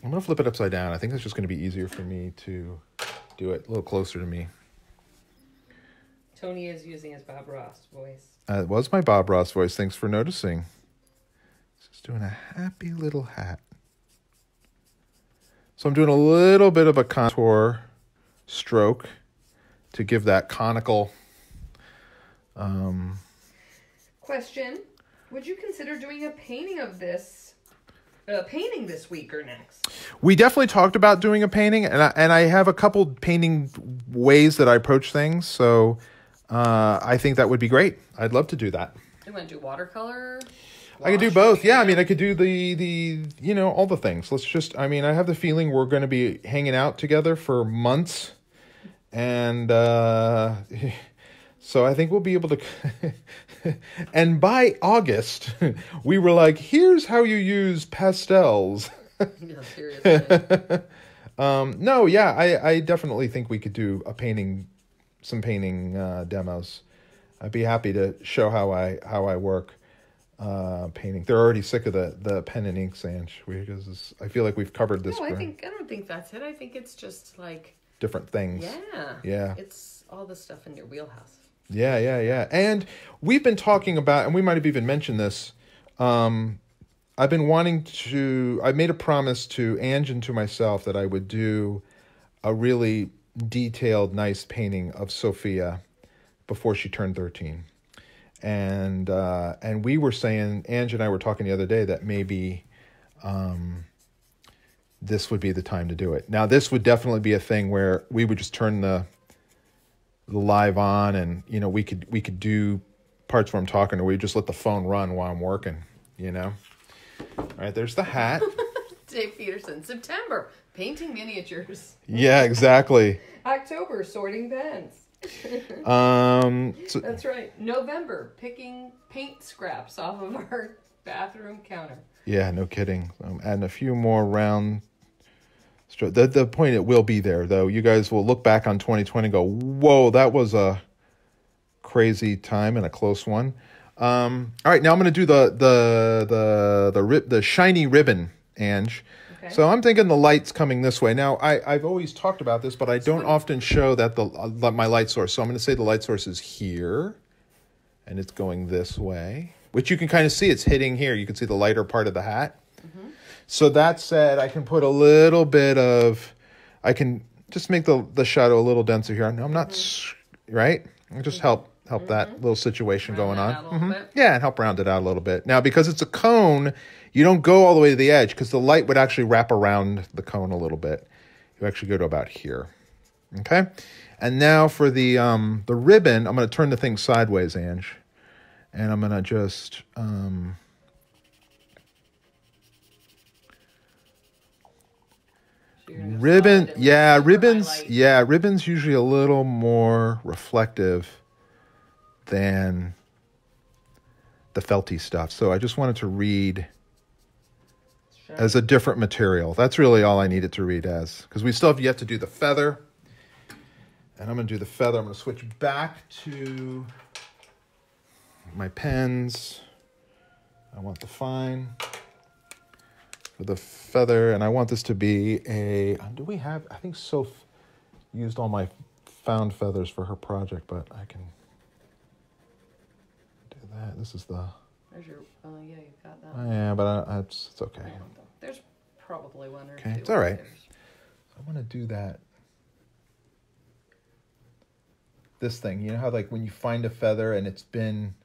I'm going to flip it upside down. I think that's just going to be easier for me to do it a little closer to me. Tony is using his Bob Ross voice. It was my Bob Ross voice. Thanks for noticing. Just doing a happy little hat. So I'm doing a little bit of a contour stroke to give that conical... Question: would you consider doing a painting of this this week or next? We definitely talked about doing a painting, and I have a couple painting ways that I approach things. So I think that would be great. I'd love to do that. You want to do watercolor? I could do both. Yeah, I mean, I could do the all the things. I have the feeling we're going to be hanging out together for months, and so I think we'll be able to. And by August, we were like, here's how you use pastels. No, seriously. No, yeah, I definitely think we could do some painting demos. I'd be happy to show how I work painting. They're already sick of the pen and ink, Sanch, because I feel like we've covered this. No, I don't think that's it. I think it's just like different things. Yeah. It's all the stuff in your wheelhouse. Yeah. And we've been talking about, and we might have even mentioned this. I made a promise to Ange and to myself that I would do a really detailed, nice painting of Sophia before she turned 13. And we were saying, Ange and I were talking the other day that maybe this would be the time to do it. Now, this would definitely be a thing where we would just turn the live on, and we could do parts where I'm talking, or we just let the phone run while I'm working. All right, there's the hat. Dave Peterson. September, painting miniatures. Yeah, exactly. October, sorting pens. That's right. November, picking paint scraps off of our bathroom counter. Yeah, no kidding. I'm adding a few more round. The point, it will be there, though. You guys will look back on 2020 and go, whoa, that was a crazy time and a close one. All right, now I'm going to do the shiny ribbon, Ange. Okay. So I'm thinking the light's coming this way. Now, I've always talked about this, but I don't often show that my light source. So I'm going to say the light source is here, and it's going this way, which you can kind of see. It's hitting here. You can see the lighter part of the hat. Mm-hmm. So that said, I can put a little bit of, I can just make the shadow a little denser here. I'm not, right? I'll just help that little situation going on. Yeah, and help round it out a little bit. Now, because it's a cone, you don't go all the way to the edge, because the light would actually wrap around the cone a little bit. You actually go to about here. Okay? And now for the ribbon, I'm going to turn the thing sideways, Ange. And I'm going to just... ribbons usually a little more reflective than the felty stuff. So I just wanted to read as a different material. That's really all I needed to read as, because we still have yet to do the feather. And I'm going to do the feather. I'm going to switch back to my pens. I want the fine for the feather, and I want this to be a, I think Soph used all my found feathers for her project, but I can do that. This is the... There's your, yeah, you've got that. Yeah, but it's okay. There's probably one or two. Okay, it's all right. So I want to do that. This thing, you know how like when you find a feather and it's been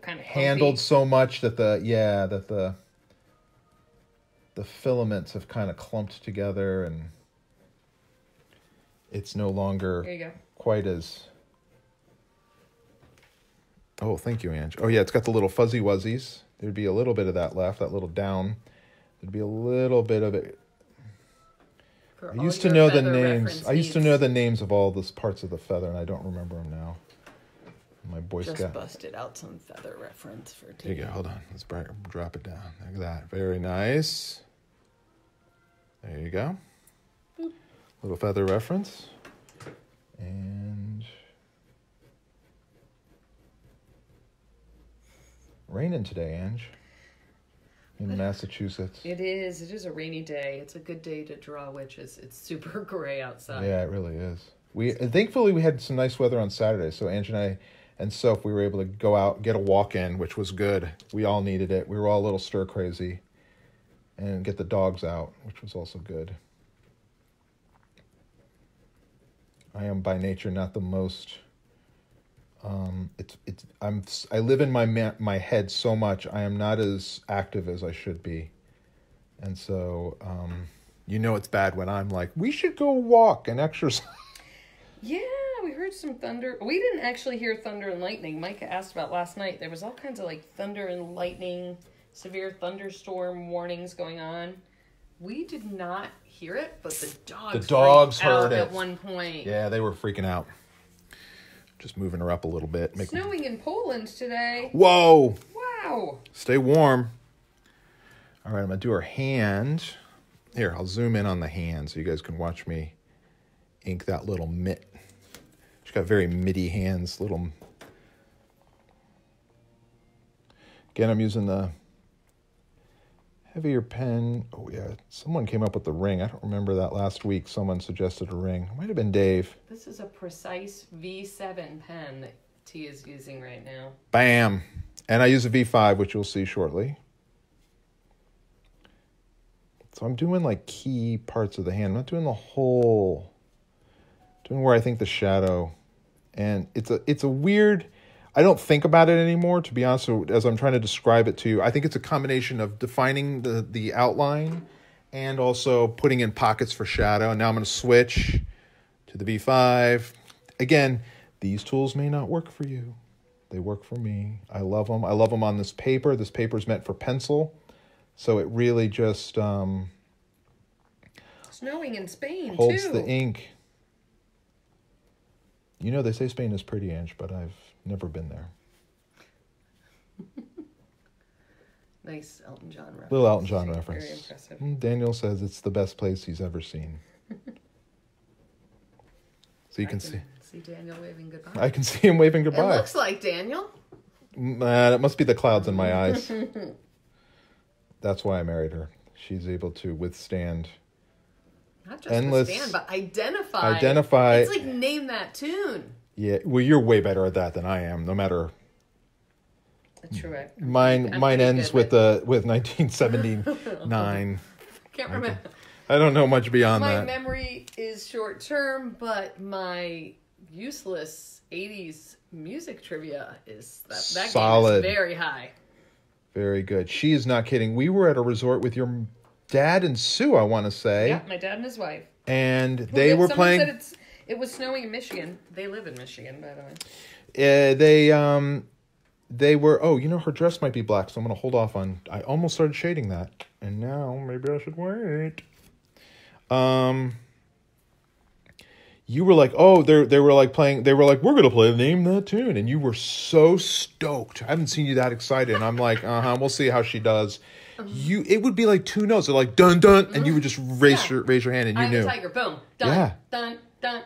kind of handled so much that the filaments have kind of clumped together and it's no longer quite as... Oh, thank you, Ange. Oh, yeah, it's got the little fuzzy wuzzies. There'd be a little bit of that left, that little down. There'd be a little bit of it. I used to know the names. I used to know the names of all those parts of the feather, and I don't remember them now. My Boy Scout. Just busted out some feather reference for There you go. Hold on. Let's drop it down. Like that. Very nice. There you go. Boop. Little feather reference. And raining today, Ange, in Massachusetts. It is. It is a rainy day. It's a good day to draw witches. It's super gray outside. Yeah, it really is. Thankfully we had some nice weather on Saturday, so Ange and I and Soph, we were able to go out, get a walk in, which was good. We all needed it. We were all a little stir crazy, and get the dogs out, which was also good. I am by nature not the most. I live in my head so much. I am not as active as I should be, and so it's bad when I'm like, we should go walk and exercise. Yeah, we heard some thunder. We didn't actually hear thunder and lightning. Micah asked about last night. There was all kinds of like thunder and lightning, severe thunderstorm warnings going on. We did not hear it, but the dogs heard it at one point. Yeah, they were freaking out. Just moving her up a little bit. Snowing in Poland today. Whoa! Wow. Stay warm. All right, I'm going to do her hand. Here, I'll zoom in on the hand so you guys can watch me ink that little mitt. She's got very mitty hands. Again, I'm using the heavier pen. Oh, yeah. Someone came up with the ring. I don't remember that last week. Someone suggested a ring. It might have been Dave. This is a precise V7 pen that T is using right now. Bam. And I use a V5, which you'll see shortly. So I'm doing like key parts of the hand. I'm not doing the whole. Doing where I think the shadow. And it's a weird. I don't think about it anymore, to be honest. So as I'm trying to describe it to you, I think it's a combination of defining the outline and also putting in pockets for shadow. And now I'm going to switch to the V5. Again, these tools may not work for you. They work for me. I love them. I love them on this paper. This paper is meant for pencil. So it really just snowing in Spain, holds too. the ink. You know, they say Spain is pretty, Ange, but I've never been there. Nice Elton John reference. Little Elton John reference. Very impressive. Daniel says it's the best place he's ever seen. So you can see Daniel waving goodbye. I can see him waving goodbye. It looks like Daniel. That must be the clouds in my eyes. That's why I married her. She's able to withstand not just endless withstand, but identify. It's like name that tune. Yeah, well, you're way better at that than I am. No matter. That's true. Mine ends with 1979. Can't remember. I don't know much beyond my that. My memory is short term, but my useless 80s music trivia is that solid. Game is very high. Very good. She is not kidding. We were at a resort with your dad and Sue, I want to say. Yeah, my dad and his wife. And they were playing. Said it was snowing in Michigan. They live in Michigan, by the way. They were. Oh, you know, her dress might be black, so I'm going to hold off on. I almost started shading that, and now maybe I should wait. You were like, oh, they were like playing. They were like, we're going to play Name That Tune, and you were so stoked. I haven't seen you that excited. And I'm like, we'll see how she does. It would be like two notes. They're like dun dun, and you would just raise your hand, and you knew. I'm a tiger. Boom. Dun. Dun. Dun.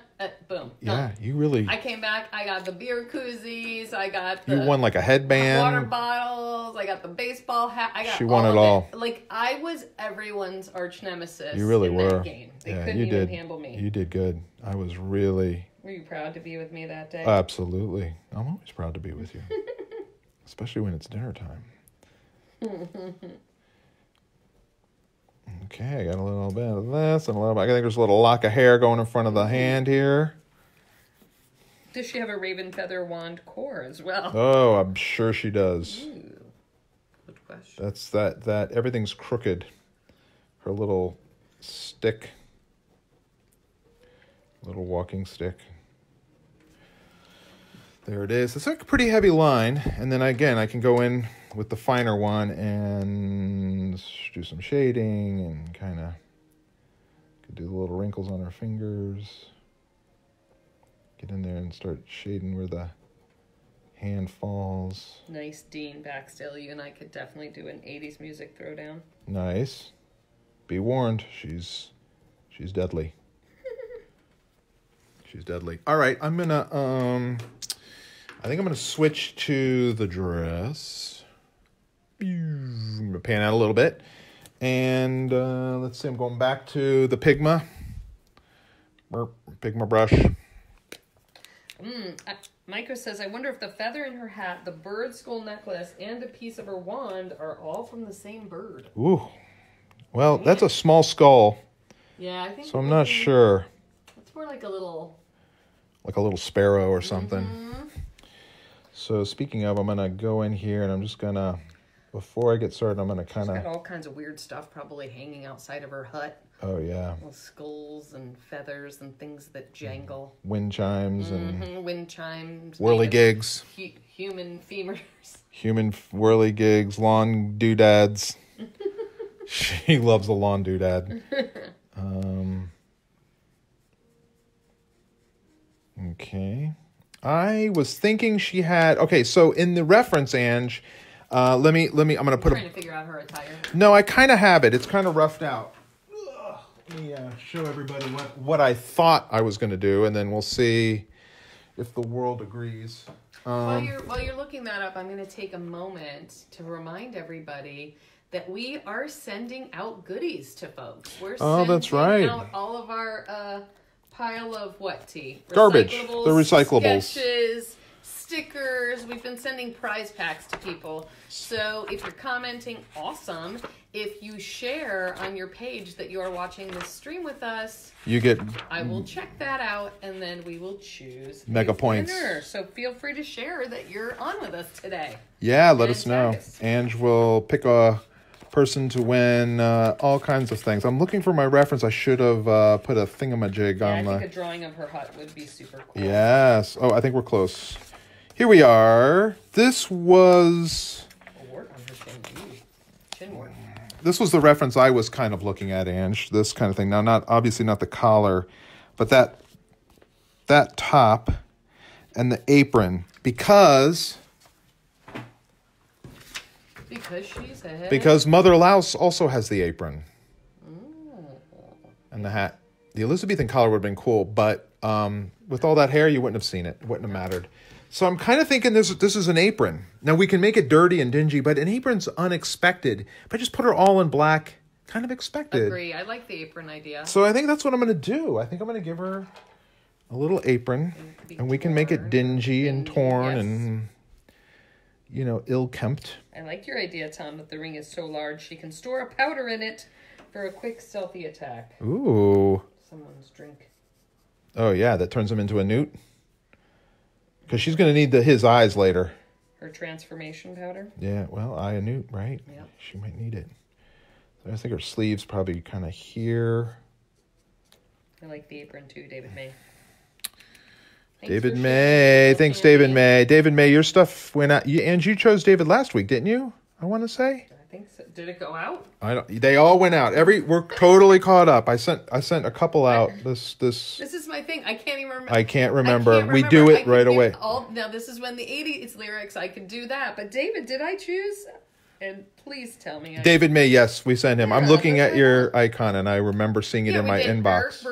Boom. Dun. Yeah, you really. I came back. I got the beer koozies. I got the. You won like a headband. Water bottles. I got the baseball hat. I got. She won it all. Like I was everyone's arch nemesis. You really were. That game. They couldn't even handle me. You did good. I was really. Were you proud to be with me that day? Absolutely. I'm always proud to be with you, especially when it's dinner time. Okay, I got a little bit of this and a little bit. I think there's a little lock of hair going in front of the hand here. Does she have a raven feather wand core as well? Oh, I'm sure she does. Ooh, good question. That's that everything's crooked. Her little stick. Little walking stick. There it is. It's like a pretty heavy line. And then again, I can go in with the finer one and do some shading and kind of do the little wrinkles on her fingers. Get in there and start shading where the hand falls. Nice, Dean Baxdale. You and I could definitely do an 80s music throwdown. Nice. Be warned, she's deadly. She's deadly. All right, I'm gonna I think I'm gonna switch to the dress. I'm gonna pan out a little bit, and let's see. I'm going back to the Pigma brush. Micah says, I wonder if the feather in her hat, the bird skull necklace, and a piece of her wand are all from the same bird. Ooh. Well, that's a small skull. Yeah, I think. So I'm not sure. It's more like a little sparrow or something. Mm-hmm. So speaking of, I'm going to go in here and I'm just going to, before I get started, I'm going to kind of... She's got all kinds of weird stuff probably hanging outside of her hut. Oh, yeah. Little skulls and feathers and things that jangle. Wind chimes and... Wind chimes. Whirligigs. Human femurs. Human whirligigs, lawn doodads. She loves the lawn doodad. Okay. I was thinking she had... Okay, so in the reference, Ange, I'm going to put trying to figure out her attire. No, I kind of have it. It's kind of roughed out. Let me show everybody what I thought I was going to do, and then we'll see if the world agrees. While you're looking that up, I'm going to take a moment to remind everybody that we are sending out goodies to folks. We're that's right. out all of our... pile of what, T? Garbage. The recyclables. Sketches, stickers. We've been sending prize packs to people. So if you're commenting, awesome. If you share on your page that you are watching this stream with us, you get. I will check that out, and then we will choose mega points. Winner. So feel free to share that you're on with us today. Yeah, let us know. Ange will pick a person to win all kinds of things. I'm looking for my reference. I should have put a thingamajig on the... I think a drawing of her hut would be super cool. Yes. Oh, I think we're close. Here we are. This was... A wart on her chin. Chin wart. This was the reference I was kind of looking at, Ange. This kind of thing. Now, obviously not the collar, but that top and the apron. Because she's a... Because Mother Louse also has the apron. And the hat. The Elizabethan collar would have been cool, but with all that hair, you wouldn't have seen it. It wouldn't have mattered. So I'm kind of thinking this is an apron. Now, we can make it dirty and dingy, but an apron's unexpected. If I just put her all in black, kind of expected. Agree. I like the apron idea. So I think that's what I'm going to do. I think I'm going to give her a little apron, and we can make it dingy and torn and... ill-kempt. I like your idea, Tom, that the ring is so large she can store a powder in it for a quick stealthy attack. Ooh. Someone's drink. Oh, yeah, that turns him into a newt? Because she's going to need his eyes later. Her transformation powder? Yeah, well, eye a newt, right? Yeah. She might need it. So I think her sleeve's probably kind of here. I like the apron, too, David May. David May. Thanks, David May. David May, your stuff went out. And you chose David last week, didn't you? I want to say. I think so. Did it go out? They all went out. We're totally caught up. I sent a couple out. This is my thing. I can't even remember. I can't remember. We do it right away. Now this is when the 80s lyrics. I could do that. But David, did I choose? And please tell me. David May. Yes, we sent him. I'm looking at your icon, and I remember seeing it in my inbox.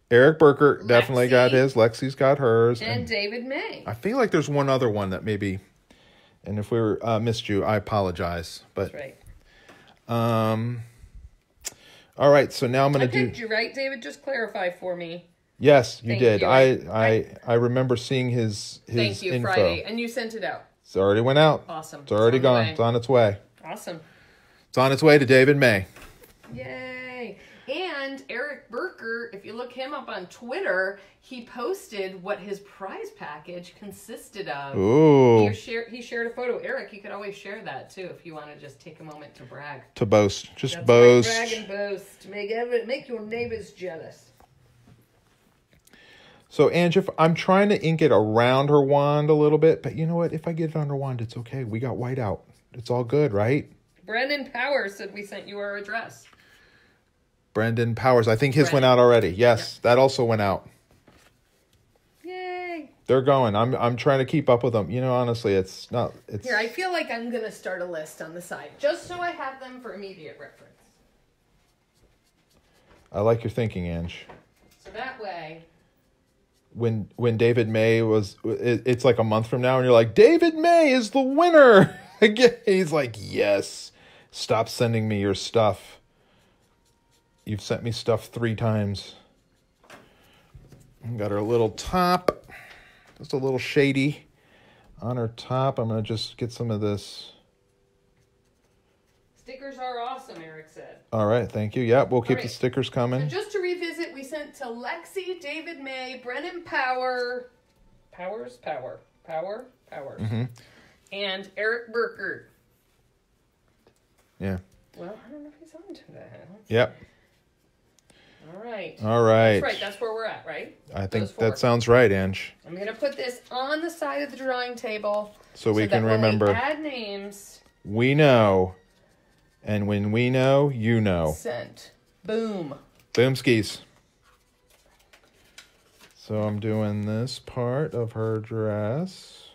Eric Burkert definitely got his. Lexi's got hers. And David May. I feel like there's one other one that maybe, and if we missed you, I apologize. But, that's right. All right, so now I'm going to do... I picked you, right, David? Just clarify for me. Yes, you did. I remember seeing his Thank you, info. Friday. And you sent it out. It's already went out. Awesome. It's already gone. It's on its way. Awesome. It's on its way to David May. Yay. And Eric Burker, if you look him up on Twitter, he posted what his prize package consisted of. Ooh. He shared a photo. Eric, you could always share that too if you want to just take a moment to brag. To boast. Just That's boast. Right, brag and boast. Make your neighbors jealous. So, Ange, I'm trying to ink it around her wand a little bit, but you know what? If I get it on her wand, it's okay. We got white out. It's all good, right? Brendan Powers said we sent you our address. Brendan Powers. I think his went out already. Yes, that also went out. Yay. They're going. I'm trying to keep up with them. You know, honestly, it's not... Here, I feel like I'm going to start a list on the side, just so I have them for immediate reference. I like your thinking, Ange. So that way... When David May was... It's like a month from now, and you're like, David May is the winner! He's like, yes. Stop sending me your stuff. You've sent me stuff 3 times. Got her little top. Just a little shady on her top. I'm going to just get some of this. Stickers are awesome, Eric said. All right, thank you. Yep, we'll keep the stickers coming. So just to revisit, we sent to Lexi, David May, Brennan Powers, mm-hmm. and Eric Burkert. Yeah. Well, I don't know if he's on to that. Yep. All right. All right. That's right. That's where we're at, right? I think that sounds right, Ange. I'm going to put this on the side of the drawing table so we can remember. When we add names. We know. And when we know, you know. Sent. Boom. Boom skis. So I'm doing this part of her dress.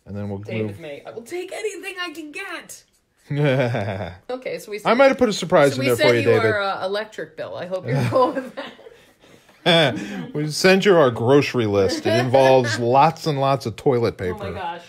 And then we'll glue. David May. I will take anything I can get. Okay, so I might have put a surprise in there for you, David. We sent you our electric bill. I hope you're cool with that. We sent you our grocery list. It involves lots and lots of toilet paper. Oh my gosh.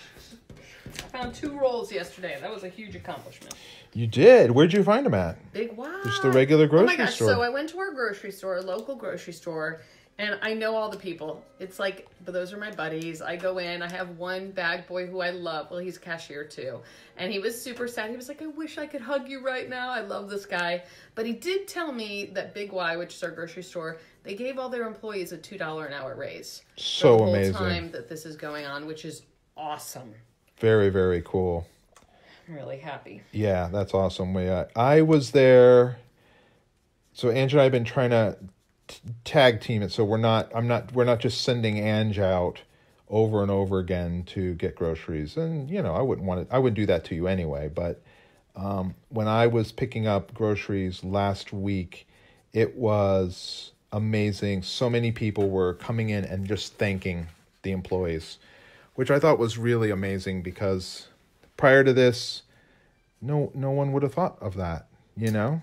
I found 2 rolls yesterday. That was a huge accomplishment. You did? Where'd you find them at? Big wow. Just the regular grocery store. So I went to our grocery store, a local grocery store, And I know all the people. It's like, but those are my buddies. I go in. I have one bag boy who I love. Well, he's a cashier too. And he was super sad. He was like, I wish I could hug you right now. I love this guy. But he did tell me that Big Y, which is our grocery store, they gave all their employees a $2 an hour raise. So the whole amazing. time that this is going on, which is awesome. Very, very cool. I'm really happy. Yeah, that's awesome. I was there. So Ange and I have been trying to tag team it, so we're not just sending Ange out over and over again to get groceries. And I wouldn't do that to you anyway, but when I was picking up groceries last week, it was amazing. So many people were coming in and just thanking the employees, which I thought was really amazing, because prior to this, no one would have thought of that. No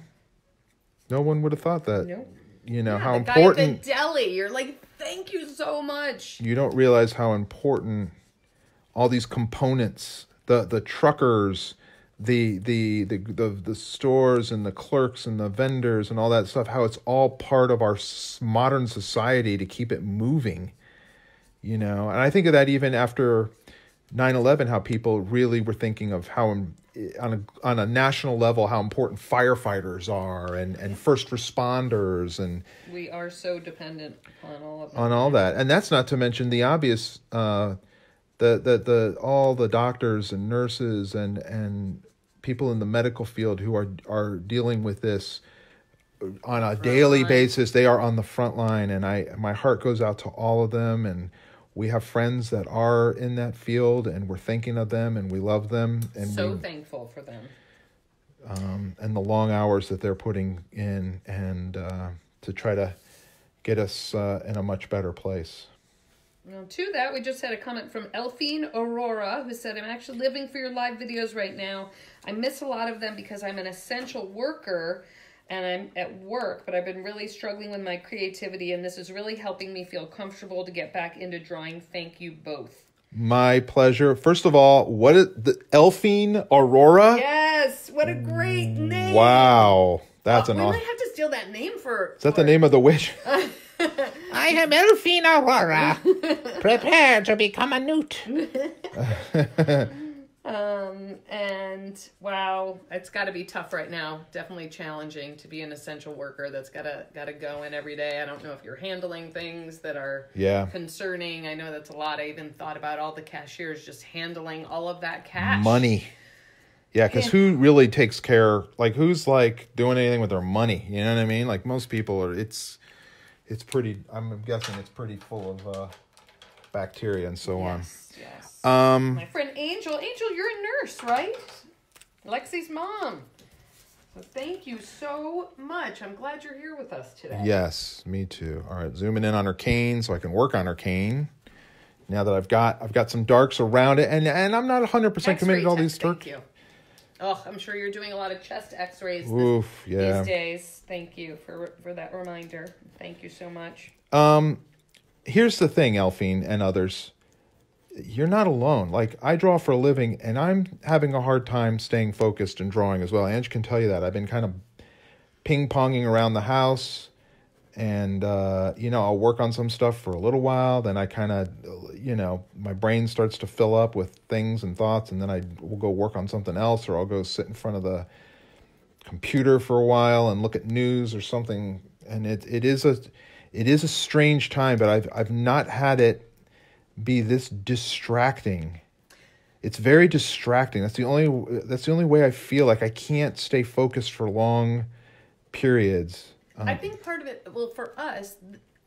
one would have thought that. Nope. How the important. guy at the deli, you're like, thank you so much. You don't realize how important all these components, the truckers, the stores and the clerks and the vendors and all that stuff, how it's all part of our modern society to keep it moving. And I think of that even after 9/11, how people really were thinking of how on a national level how important firefighters are and first responders, and we are so dependent on all of that. On all that. And that's not to mention the obvious, all the doctors and nurses and people in the medical field who are dealing with this on a daily basis. They are on the front line, and my heart goes out to all of them. And we have friends that are in that field, and we're thinking of them, and we love them. And so thankful for them. And the long hours that they're putting in, and to try to get us in a much better place. Well, to that, we just had a comment from Elphine Aurora, who said, I'm actually living for your live videos right now. I miss a lot of them because I'm an essential worker and I'm at work, but I've been really struggling with my creativity, and this is really helping me feel comfortable to get back into drawing. Thank you both. My pleasure. First of all, what is the Elphine Aurora? Yes, what a great name. Wow. That's we might have to steal that name for... Is that the name of the witch? I am Elphine Aurora. Prepare to become a newt. And wow, it's got to be tough right now. Definitely challenging to be an essential worker that's got to go in every day. I don't know if you're handling things that are concerning. I know that's a lot. I even thought about all the cashiers just handling all of that cash. Money. Yeah, because who really takes care, who's doing anything with their money? You know what I mean? Most people are, it's pretty, I'm guessing it's pretty full of bacteria and so on. Yes. My friend Angel, you're a nurse, right? Lexi's mom. So thank you so much. I'm glad you're here with us today. Yes, me too. All right, zooming in on her cane so I can work on her cane. Now that I've got some darks around it, and I'm not 100% committed to all these darks. Thank you. Oh, I'm sure you're doing a lot of chest x-rays these days. Thank you for that reminder. Thank you so much. Here's the thing, Elphine and others. You're not alone. I draw for a living, and I'm having a hard time staying focused and drawing as well. Ange can tell you that. I've been kind of ping-ponging around the house, and, I'll work on some stuff for a little while. Then I kind of, my brain starts to fill up with things and thoughts, and then I will go work on something else, or I'll go sit in front of the computer for a while and look at news or something. And it is a strange time, but I've not had it be this distracting. It's very distracting. That's the only way I feel like I can't stay focused for long periods. I think part of it, for us,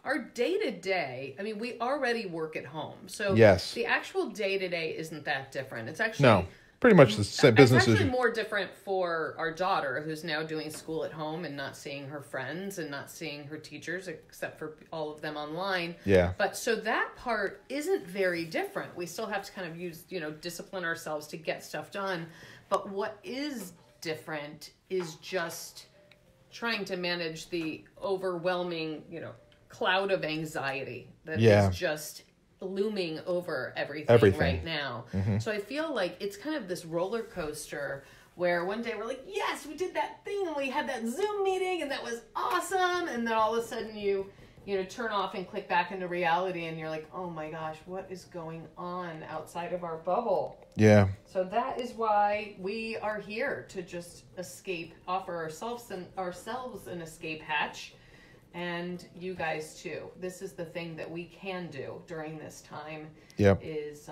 our day-to-day, we already work at home. So the actual day-to-day isn't that different. It's actually... Pretty much the same business. It's actually more different for our daughter, who's now doing school at home and not seeing her friends and not seeing her teachers, except for all of them online. Yeah. But so that part isn't very different. We still have to kind of use, discipline ourselves to get stuff done. But what is different is just trying to manage the overwhelming, cloud of anxiety that is just looming over everything right now. Mm-hmm. So I feel like it's kind of this roller coaster where one day we're like, yes, we did that thing and we had that Zoom meeting and that was awesome. And then all of a sudden you turn off and click back into reality, and you're like, oh my gosh, what is going on outside of our bubble? Yeah. So that is why we are here, to just escape, offer ourselves an escape hatch, and you guys too. This is the thing that we can do during this time. Yep. Is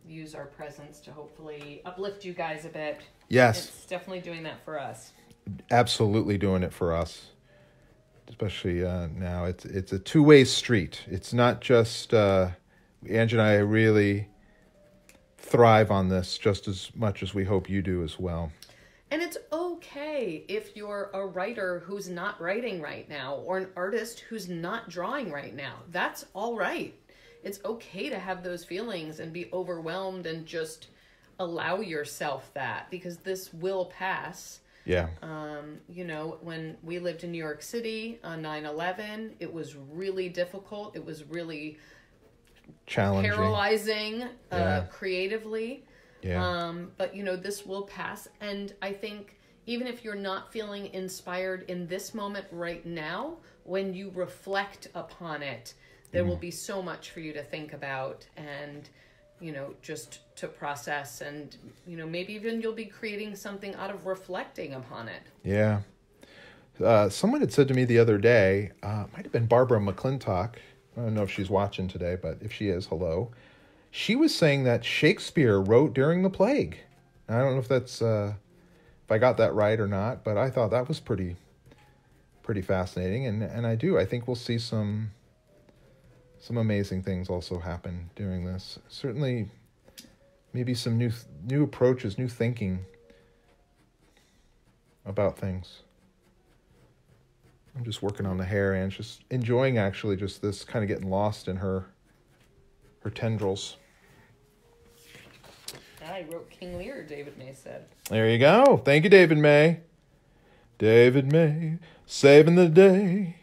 use our presence to hopefully uplift you guys a bit. Yes. It's definitely doing that for us. Absolutely doing it for us. Especially now, it's a two-way street. It's not just Ange and I really thrive on this just as much as we hope you do as well. And it's okay if you're a writer who's not writing right now, or an artist who's not drawing right now. That's all right. It's okay to have those feelings and be overwhelmed, and just allow yourself that, because this will pass. Yeah. When we lived in New York City on 9/11, it was really difficult. It was really challenging, paralyzing, creatively. Yeah. But this will pass. And I think even if you're not feeling inspired in this moment right now, when you reflect upon it, there will be so much for you to think about, and just to process, and maybe even you'll be creating something out of reflecting upon it. Yeah. Someone had said to me the other day, might have been Barbara McClintock. I don't know if she's watching today, but if she is, hello. She was saying that Shakespeare wrote during the plague. I don't know if that's if I got that right or not, but I thought that was pretty fascinating, and I do. I think we'll see some amazing things also happen during this. Certainly, maybe some new approaches, new thinking about things. I'm just working on the hair, and just enjoying actually just this kind of getting lost in her tendrils. I wrote King Lear, David May said. There you go. Thank you, David May. David May, saving the day.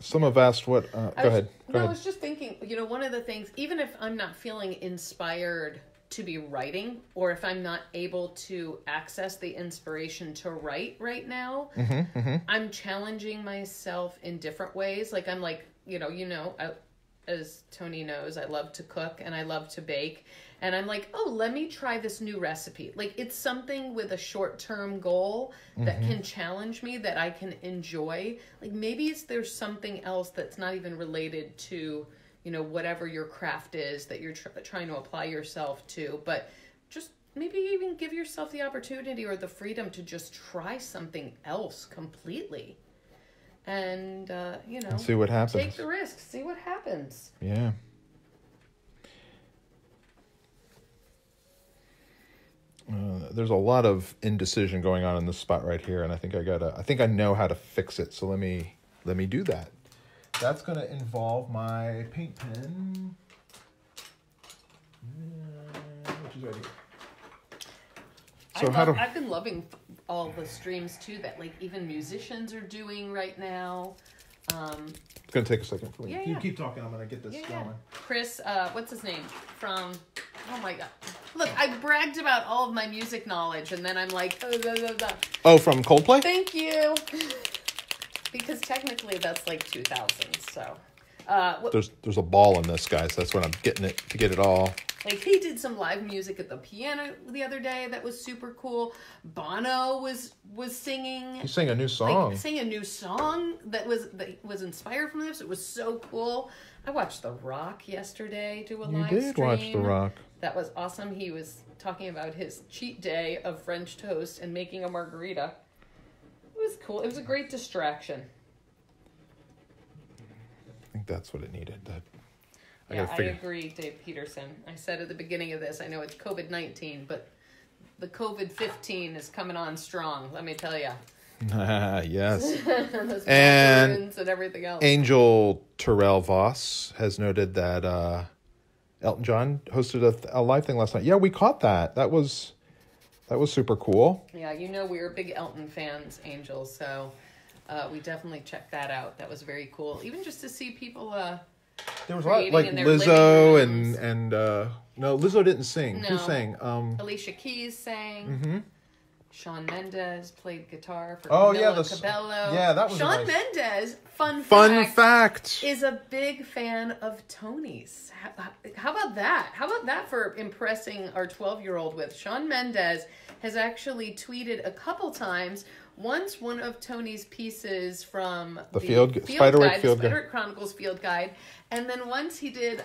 Some have asked what... go ahead. I was just thinking, one of the things, even if I'm not feeling inspired to be writing, or if I'm not able to access the inspiration to write right now, I'm challenging myself in different ways. Like, I'm like, as Tony knows, I love to cook and I love to bake. And I'm like, oh, let me try this new recipe. Like, it's something with a short-term goal that can challenge me, that I can enjoy. Like, maybe there's something else that's not even related to, whatever your craft is that you're trying to apply yourself to. But just maybe even give yourself the opportunity or the freedom to just try something else completely. And, and see what happens. Take the risk. See what happens. Yeah. There's a lot of indecision going on in this spot right here, and I think I know how to fix it. So let me do that. That's going to involve my paint pen, which is right here. So I've been loving all the streams too that like even musicians are doing right now. It's going to take a second for me. Yeah, You keep talking. I'm going to get this going. Yeah. Chris, what's his name? From, oh my God. Look, I bragged about all of my music knowledge, and then I'm like, Oh, from Coldplay? Thank you. Because technically that's like 2000, so. There's a ball in this, guys. That's what I'm getting it to get it all. Like, he did some live music at the piano the other day that was super cool. Bono was singing. He sang a new song. Sang a new song that was inspired from this. It was so cool. I watched The Rock yesterday do a live stream. You did watch The Rock. That was awesome. He was talking about his cheat day of French toast and making a margarita. It was cool. It was a great distraction. I think that's what it needed. I agree, Dave Peterson. I said at the beginning of this, I know it's COVID-19, but the COVID-15 is coming on strong, let me tell you. Yes. and everything else. Angel Terrell Voss has noted that Elton John hosted a live thing last night. Yeah, we caught that. That was super cool. Yeah, we're big Elton fans, Angel, so we definitely checked that out. That was very cool. Even just to see people There was a lot, creating like in their Lizzo living rooms. and no, Lizzo didn't sing. No. Who sang? Alicia Keys sang. Shawn Mendes played guitar for Oh, Camila yeah, Cabello. yeah, that was a Shawn nice- Mendes, fun fact. is a big fan of Tony's. How about that? How about that for impressing our 12-year-old with? Shawn Mendes has actually tweeted a couple times. Once one of Tony's pieces from The Spiderwick Field Guide. Spiderwick Chronicles Field Guide. And then once he did,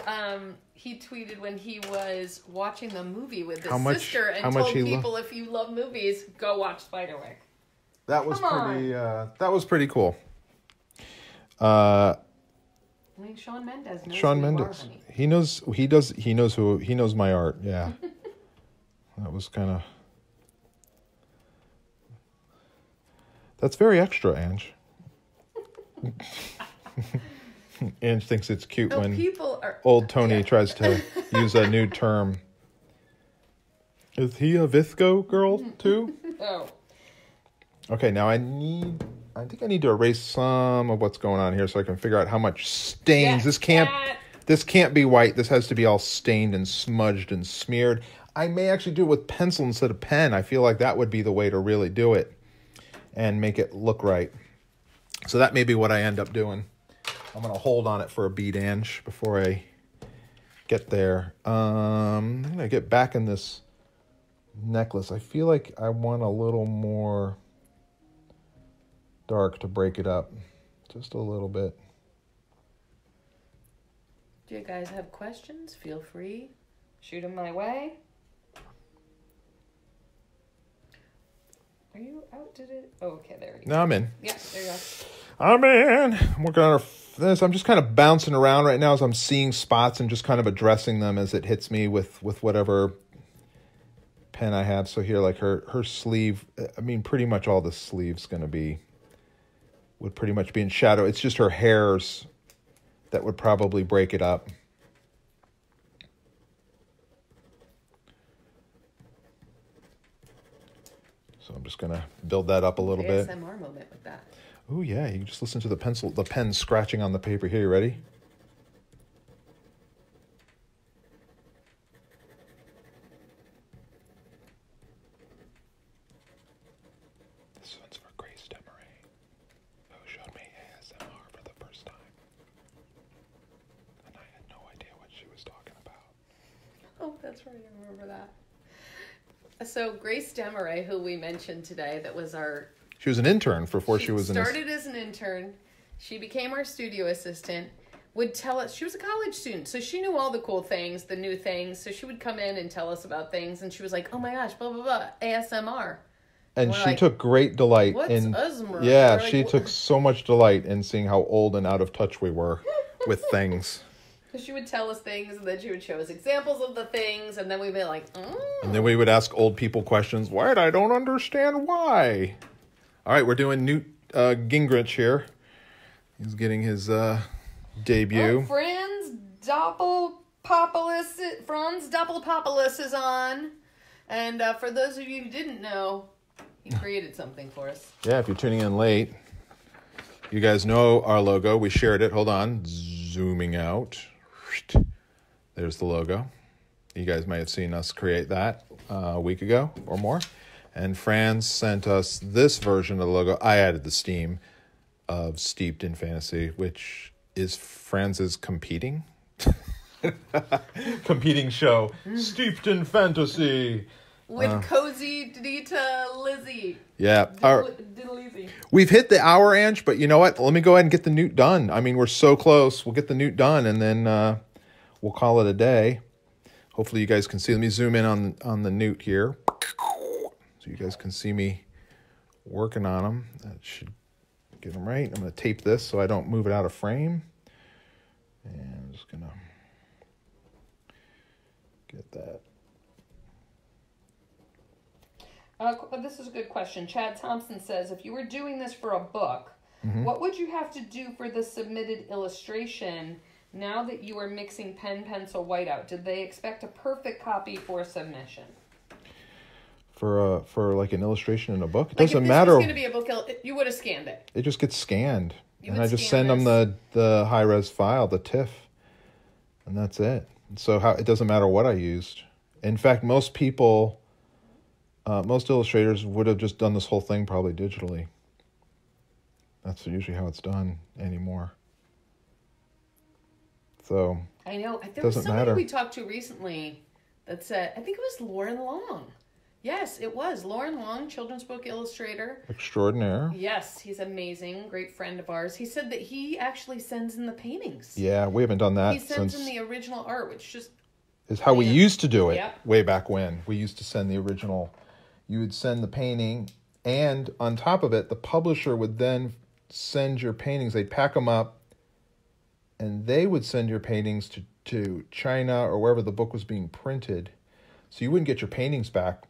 he tweeted when he was watching the movie with his sister and told people, if you love movies, go watch Spiderwick. That was Come pretty. That was pretty cool. I mean, Shawn Mendes knows Shawn who you are, Mendes. honey. He knows. He does. He knows who. He knows my art. Yeah. That was kind of. That's very extra, Ange. Ange thinks it's cute when old Tony tries to use a new term. Is he a visco girl too? Oh. Okay, now I think I need to erase some of what's going on here so I can figure out how much stains. This can't be white. This has to be all stained and smudged and smeared. I may actually do it with pencil instead of pen. I feel like that would be the way to really do it and make it look right. So that may be what I end up doing. I'm going to hold on it for a beat, Ange, before I get there. I'm going to get back in this necklace. I feel like I want a little more dark to break it up. Just a little bit. Do you guys have questions? Feel free. Shoot them my way. Are you out? Did it? Oh, okay, there you go. No, I'm in. Yeah, there you go. I'm in. I'm working on this. I'm just kind of bouncing around right now as I'm seeing spots and just kind of addressing them as it hits me with whatever pen I have. So here, like her sleeve, I mean, pretty much all the sleeve's would pretty much be in shadow. It's just her hairs that would probably break it up. So I'm just going to build that up a little bit. ASMR moment with that. Oh yeah, you can just listen to the pen scratching on the paper. Here, you ready? This one's for Grace Demery, who showed me ASMR for the first time. And I had no idea what she was talking about. Oh, that's right. I remember that. So Grace Demery, who we mentioned today, that was our... She was an intern before she was started as an intern. She became our studio assistant. Would tell us, she was a college student, so she knew all the cool things, the new things. So she would come in and tell us about things, and she was like, "Oh my gosh, blah blah blah, ASMR." And she took great delight in. ASMR? Yeah, she took so much delight in seeing how old and out of touch we were with things. So she would tell us things, and then she would show us examples of the things, and then we'd be like, And then we would ask old people questions. What? I don't understand why. All right, we're doing Newt Gingrich here. He's getting his debut. Franz Doppelpopoulos is on. And for those of you who didn't know, he created something for us. Yeah, if you're tuning in late, you guys know our logo. We shared it. Hold on. Zooming out. There's the logo. You guys may have seen us create that a week ago or more. And Franz sent us this version of the logo. I added the steam of Steeped in Fantasy, which is Franz's competing show. Steeped in Fantasy. With Cozy DiTerlizzi. Yeah. DiTerlizzi. We've hit the hour, Ange, but you know what? Let me go ahead and get the Newt done. I mean, we're so close. We'll get the Newt done, and then we'll call it a day. Hopefully you guys can see. Let me zoom in on the Newt here. So you guys can see me working on them. That should get them right. I'm going to tape this so I don't move it out of frame. And I'm just going to get that. This is a good question. Chad Thompson says, if you were doing this for a book, what would you have to do for the submitted illustration now that you are mixing pen, pencil, whiteout? Did they expect a perfect copy for submission? For like an illustration in a book? It like doesn't if this matter. was going to be a book, you would have scanned it. It just gets scanned. You and would I just scan send them this. the high-res file, the TIFF. And that's it. So it doesn't matter what I used. In fact, most people, most illustrators would have just done this whole thing probably digitally. That's usually how it's done anymore. So I know. There was somebody matter. we talked to recently that said, I think it was Lauren Long. Yes, it was. Lauren Long, children's book illustrator. Extraordinaire. Yes, he's amazing. Great friend of ours. He said that he actually sends in the paintings. Yeah, we haven't done that He sends since... in the original art, which just... is how we used to do it. Yep. Way back when. We used to send the original. You would send the painting, and on top of it, the publisher would then send your paintings. They'd pack them up, and they would send your paintings to China or wherever the book was being printed. So you wouldn't get your paintings back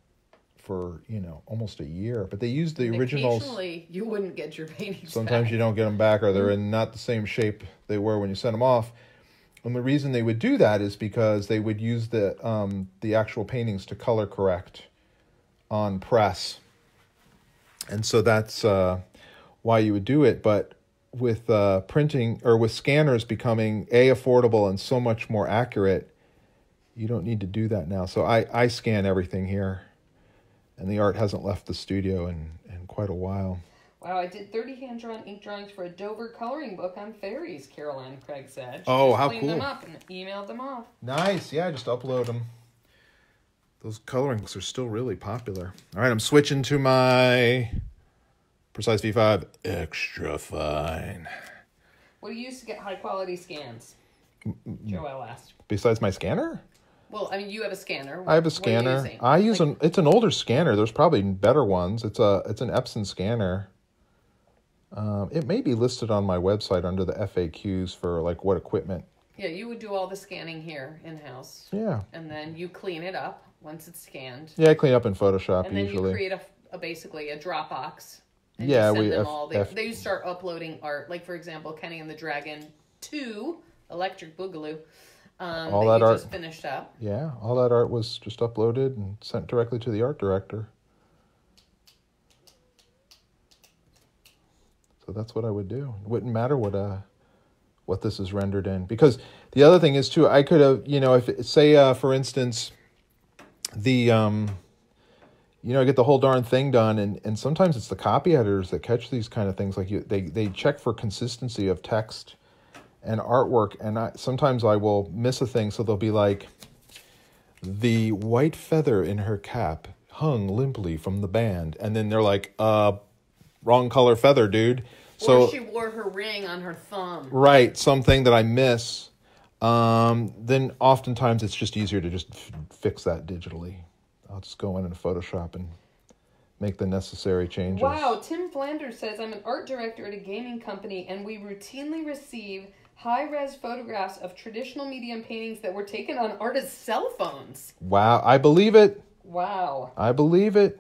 for, almost a year. But they used the originals. Occasionally, you wouldn't get your paintings Sometimes back. you don't get them back, or they're in not the same shape they were when you sent them off. And the reason they would do that is because they would use the actual paintings to color correct on press. And so that's why you would do it. But with printing, or with scanners becoming affordable and so much more accurate, you don't need to do that now. So I scan everything here, and the art hasn't left the studio in quite a while. Wow, I did 30 hand-drawn ink drawings for a Dover coloring book on fairies, Caroline Craig said. She Oh, just how cleaned cool. them up and emailed them off. Nice. Yeah, just upload them. Those coloring books are still really popular. All right, I'm switching to my Precise V5 Extra Fine. What do you use to get high-quality scans? Joelle asked. Besides my scanner? Well, I mean, you have a scanner. I have a What are you scanner. using? I use it's an older scanner. There's probably better ones. It's an Epson scanner. It may be listed on my website under the FAQs for like what equipment. Yeah, you would do all the scanning here in-house. Yeah. And then you clean it up once it's scanned. Yeah, I clean up in Photoshop And then usually. you create basically a Dropbox. And Yeah, you send we them all. They start uploading art. Like, for example, Kenny and the Dragon 2, Electric Boogaloo, all that that you art just finished up. Yeah, all that art was just uploaded and sent directly to the art director. So that's what I would do. It wouldn't matter what this is rendered in, because the other thing is too, I could have, if say for instance, the I get the whole darn thing done, and sometimes it's the copy editors that catch these kind of things. Like they check for consistency of text and artwork, and sometimes I will miss a thing, so they'll be like, the white feather in her cap hung limply from the band, and then they're like, wrong color feather, dude. So Or she wore her ring on her thumb. right, something that I miss. Then oftentimes it's just easier to just fix that digitally. I'll just go in Photoshop and make the necessary changes. Wow, Tim Flanders says, I'm an art director at a gaming company, and we routinely receive high-res photographs of traditional medium paintings that were taken on artists' cell phones. Wow, I believe it. Wow. I believe it.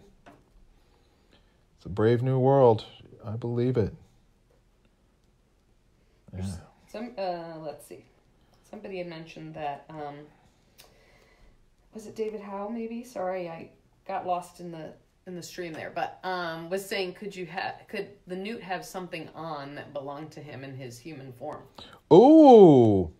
It's a brave new world. I believe it. Yeah. Let's see. Somebody had mentioned that, was it David Howe maybe? Sorry, I got lost in the stream there, but was saying, could the Newt have something on that belonged to him in his human form? Ooh.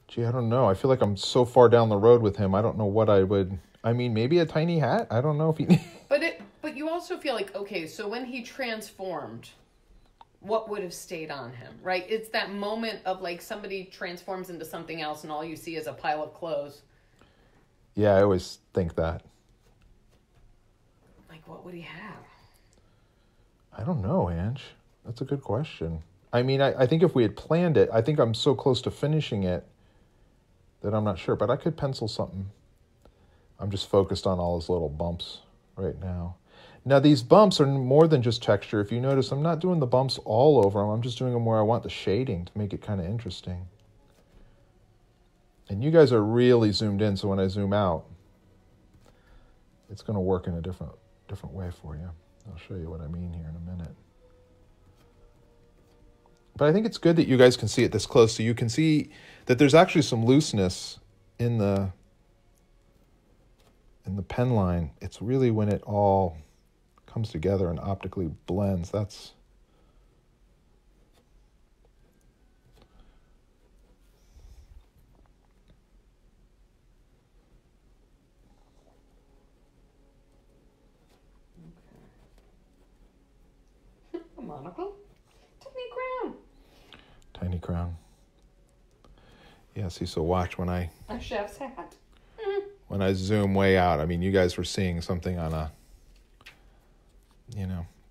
Gee, I don't know. I feel like I'm so far down the road with him. I don't know what I would. I mean, maybe a tiny hat. I don't know if he. But you also feel like, okay, so when he transformed, what would have stayed on him, right? It's that moment of like somebody transforms into something else and all you see is a pile of clothes. Yeah, I always think that. Like, what would he have? I don't know, Ange. That's a good question. I mean, I think if we had planned it, I think I'm so close to finishing it that I'm not sure, but I could pencil something. I'm just focused on all his little bumps right now. Now, these bumps are more than just texture. If you notice, I'm not doing the bumps all over them. I'm just doing them where I want the shading to make it kind of interesting. And you guys are really zoomed in, so when I zoom out, it's going to work in a different way for you. I'll show you what I mean here in a minute. But I think it's good that you guys can see it this close, so you can see that there's actually some looseness in the pen line. It's really when it all comes together and optically blends. monocle. Tiny crown. Tiny crown. Yeah, see, so watch when I... A chef's hat. When I zoom way out. I mean, you guys were seeing something on a...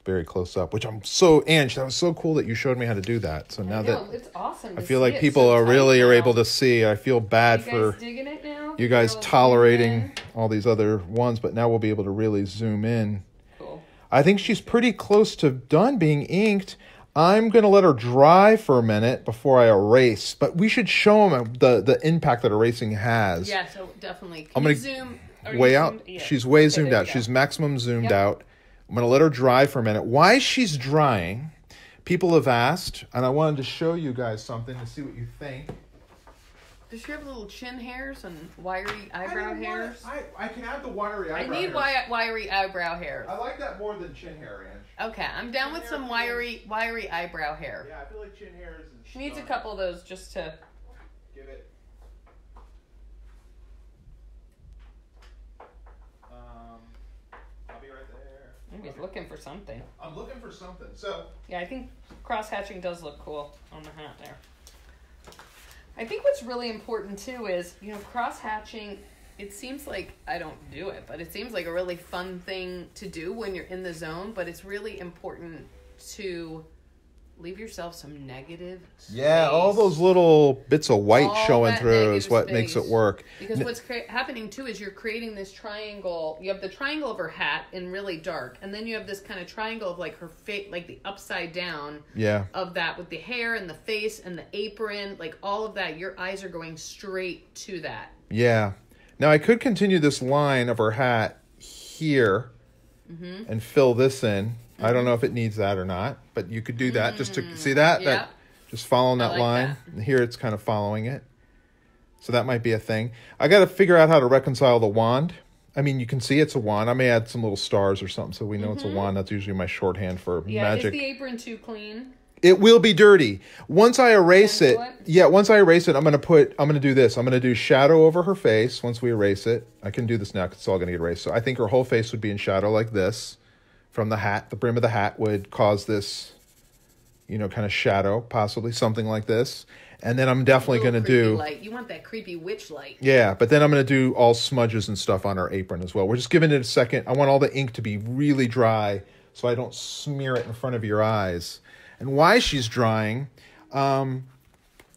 very close up, which I'm so... Ange, that was so cool that you showed me how to do that. So now that... It's awesome. I feel like people are able to see. I feel bad for digging it now? you guys tolerating all these other ones, but now we'll be able to really zoom in. Cool. I think she's pretty close to done being inked. I'm going to let her dry for a minute before I erase, but we should show them the impact that erasing has. Yeah, so definitely. I'm going to zoom way out. Yeah. She's way zoomed there out. you go. She's maximum zoomed out. I'm going to let her dry for a minute. While she's drying, people have asked, and I wanted to show you guys something to see what you think. Does she have little chin hairs and wiry eyebrow hairs? I can add the wiry eyebrow I need wiry eyebrow hairs. I like that more than chin hair, Ange. Okay, I'm down with some wiry eyebrow hair. Yeah, I feel like chin hairs is... She needs a couple of those just to... Give it... I'll be right there. Maybe he's looking for something. I'm looking for something. So... Yeah, I think cross-hatching does look cool on the hat there. I think what's really important, too, is, cross-hatching, it seems like, I don't do it, but it seems like a really fun thing to do when you're in the zone, but it's really important to leave yourself some negative space. Yeah, all those little bits of white All showing that through negative is what makes it space. work. Because what's happening, too, is you're creating this triangle. You have the triangle of her hat in really dark, and then you have this kind of triangle of, like, her face, like the upside down of that with the hair and the face and the apron, like all of that. Your eyes are going straight to that. Yeah. Now, I could continue this line of her hat here and fill this in. I don't know if it needs that or not, but you could do that just to see that. Yeah. That just following that like line. Here it's kind of following it. So that might be a thing. I got to figure out how to reconcile the wand. I mean, you can see it's a wand. I may add some little stars or something so we know it's a wand. That's usually my shorthand for magic. Is the apron too clean? It will be dirty. Once I erase it, once I erase it, I'm going to do this. I'm going to do shadow over her face once we erase it. I can do this now because it's all going to get erased. So I think her whole face would be in shadow like this from the hat. The brim of the hat would cause this, kind of shadow, possibly something like this. And then I'm definitely going to do... light. You want that creepy witch light. Yeah, but then I'm going to do all smudges and stuff on her apron as well. We're just giving it a second. I want all the ink to be really dry so I don't smear it in front of your eyes. And why she's drying, I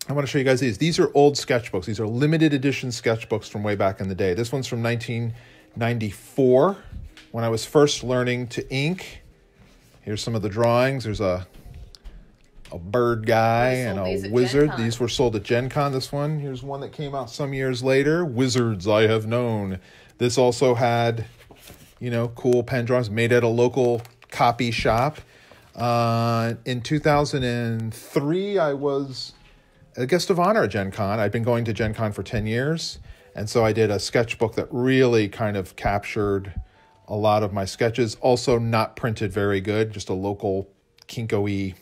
want to show you guys these. These are old sketchbooks. These are limited edition sketchbooks from way back in the day. This one's from 1994 when I was first learning to ink. Here's some of the drawings. There's a bird guy and a wizard. These were sold at Gen Con, this one. Here's one that came out some years later. Wizards I Have Known. This also had, cool pen drawings made at a local copy shop. In 2003, I was a guest of honor at Gen Con. I'd been going to Gen Con for 10 years. And so I did a sketchbook that really kind of captured a lot of my sketches. Also not printed very good, just a local Kinko-y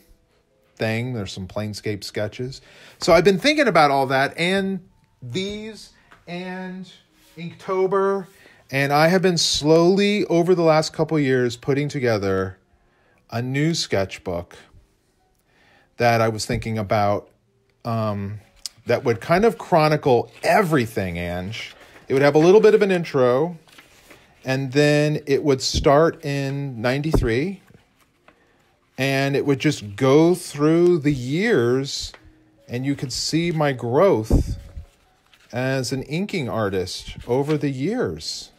thing. There's some Planescape sketches. So I've been thinking about all that and these and Inktober. And I have been slowly, over the last couple years, putting together a new sketchbook that I was thinking about that would kind of chronicle everything, Ange. It would have a little bit of an intro, and then it would start in 93, and it would just go through the years, and you could see my growth as an inking artist over the years.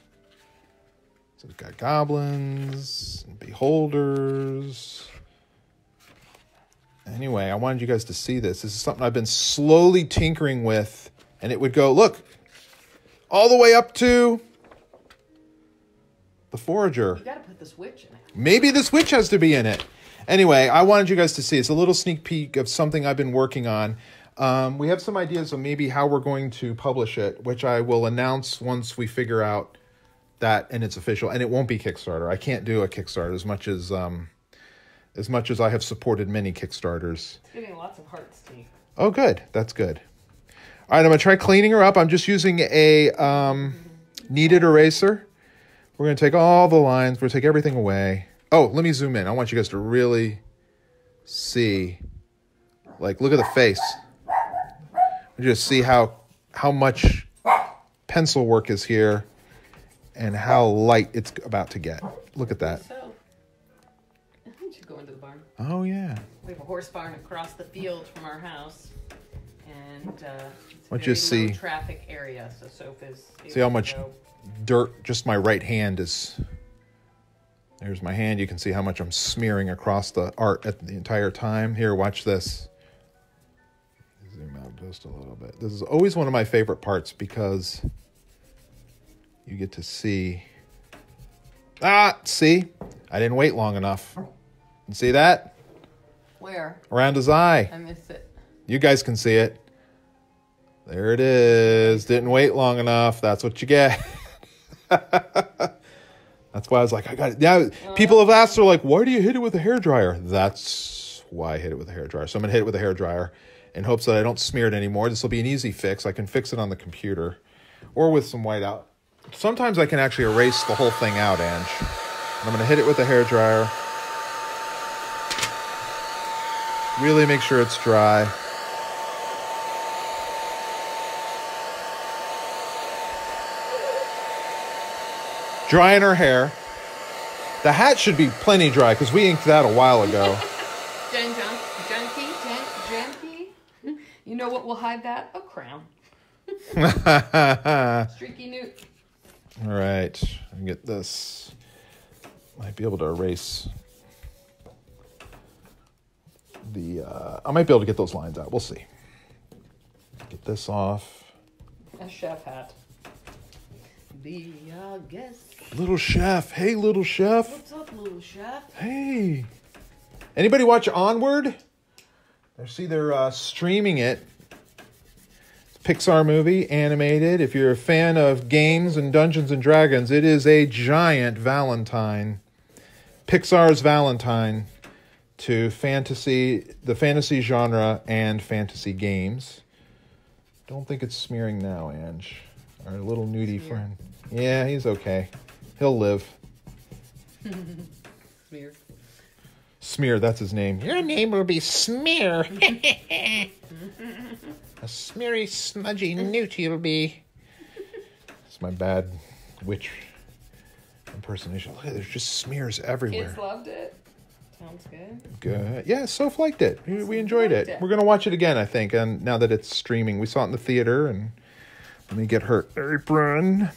So we've got goblins and beholders. Anyway, I wanted you guys to see this. This is something I've been slowly tinkering with. And it would go, look, all the way up to the forager. You got to put this witch in it. Maybe this witch has to be in it. Anyway, I wanted you guys to see. It's a little sneak peek of something I've been working on. We have some ideas of maybe how we're going to publish it, which I will announce once we figure out that and it's official. And it won't be Kickstarter. I can't do a Kickstarter as much as I have supported many Kickstarters. It's getting lots of hearts, Steve. Oh, good. That's good. All right, I'm going to try cleaning her up. I'm just using a kneaded eraser. We're going to take all the lines. We're going to take everything away. Oh, let me zoom in. I want you guys to really see, like, look at the face. You just see how much pencil work is here and how light it's about to get. Look at that. So, we should go into the barn. Oh, yeah. We have a horse barn across the field from our house. And it's a Let's very just see. low traffic area, so Sophie's able See how to much go. dirt just my right hand is. There's my hand. You can see how much I'm smearing across the art at the entire time. Here, watch this. Zoom out just a little bit. This is always one of my favorite parts because you get to see. See? I didn't wait long enough. You see that? Where? Around his eye. I missed it. You guys can see it. There it is. Didn't wait long enough. That's what you get. That's why I was like, I got it. Yeah, people have asked, they're like, why do you hit it with a hairdryer? That's why I hit it with a hairdryer. So I'm going to hit it with a hairdryer in hopes that I don't smear it anymore. This will be an easy fix. I can fix it on the computer or with some whiteout. Sometimes I can actually erase the whole thing out, Ange. And I'm going to hit it with a hairdryer. Really make sure it's dry. Drying her hair. The hat should be plenty dry because we inked that a while ago. Janky. You know what will hide that? A crown. Streaky Newt. All right. I can get this. Might be able to erase the... I might be able to get those lines out. We'll see. Get this off. A chef hat. Be our guest. Little chef. Hey, little chef. What's up, little chef? Hey. Anybody watch Onward? I see they're streaming it. It's a Pixar movie, animated. If you're a fan of games and Dungeons and Dragons, it is a giant Valentine. Pixar's Valentine to fantasy, the fantasy genre and fantasy games. Don't think it's smearing now, Ange. Our little nudie friend. Yeah, he's okay. He'll live. Smear. Smear, that's his name. Your name will be Smear. A smeary, smudgy newt you'll be. It's my bad witch impersonation. Look, there's just smears everywhere. Kids loved it. Sounds good. Good. Yeah, Soph liked it. We enjoyed it. it. We're going to watch it again, I think, and now that it's streaming. We saw it in the theater, and let me get her apron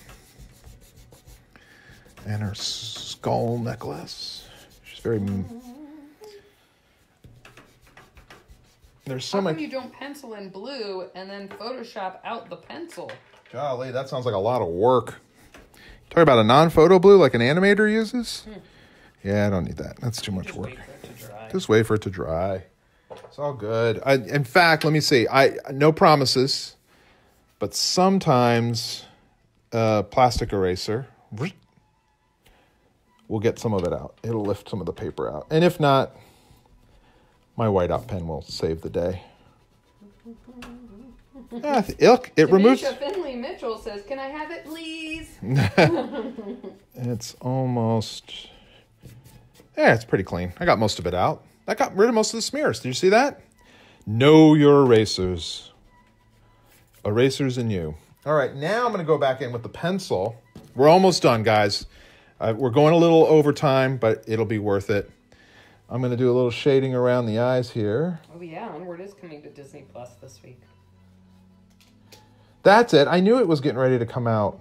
and her skull necklace. She's very... There's so How much... come you don't pencil in blue and then Photoshop out the pencil? Golly, that sounds like a lot of work. Talking about a non-photo blue like an animator uses? Yeah, I don't need that. That's too much work. Wait for it to dry. Just wait for it to dry. It's all good. In fact, let me see. No promises, but sometimes plastic eraser will get some of it out. It'll lift some of the paper out. And if not, my whiteout pen will save the day. It removes... Tanisha Finley Mitchell says, can I have it, please? It's almost... Yeah, it's pretty clean. I got most of it out. I got rid of most of the smears. Did you see that? Know your erasers. Erasers and you. All right, now I'm going to go back in with the pencil. We're almost done, guys. We're going a little over time, but it'll be worth it. I'm going to do a little shading around the eyes here. Oh, yeah. Onward is coming to Disney Plus this week. That's it. I knew it was getting ready to come out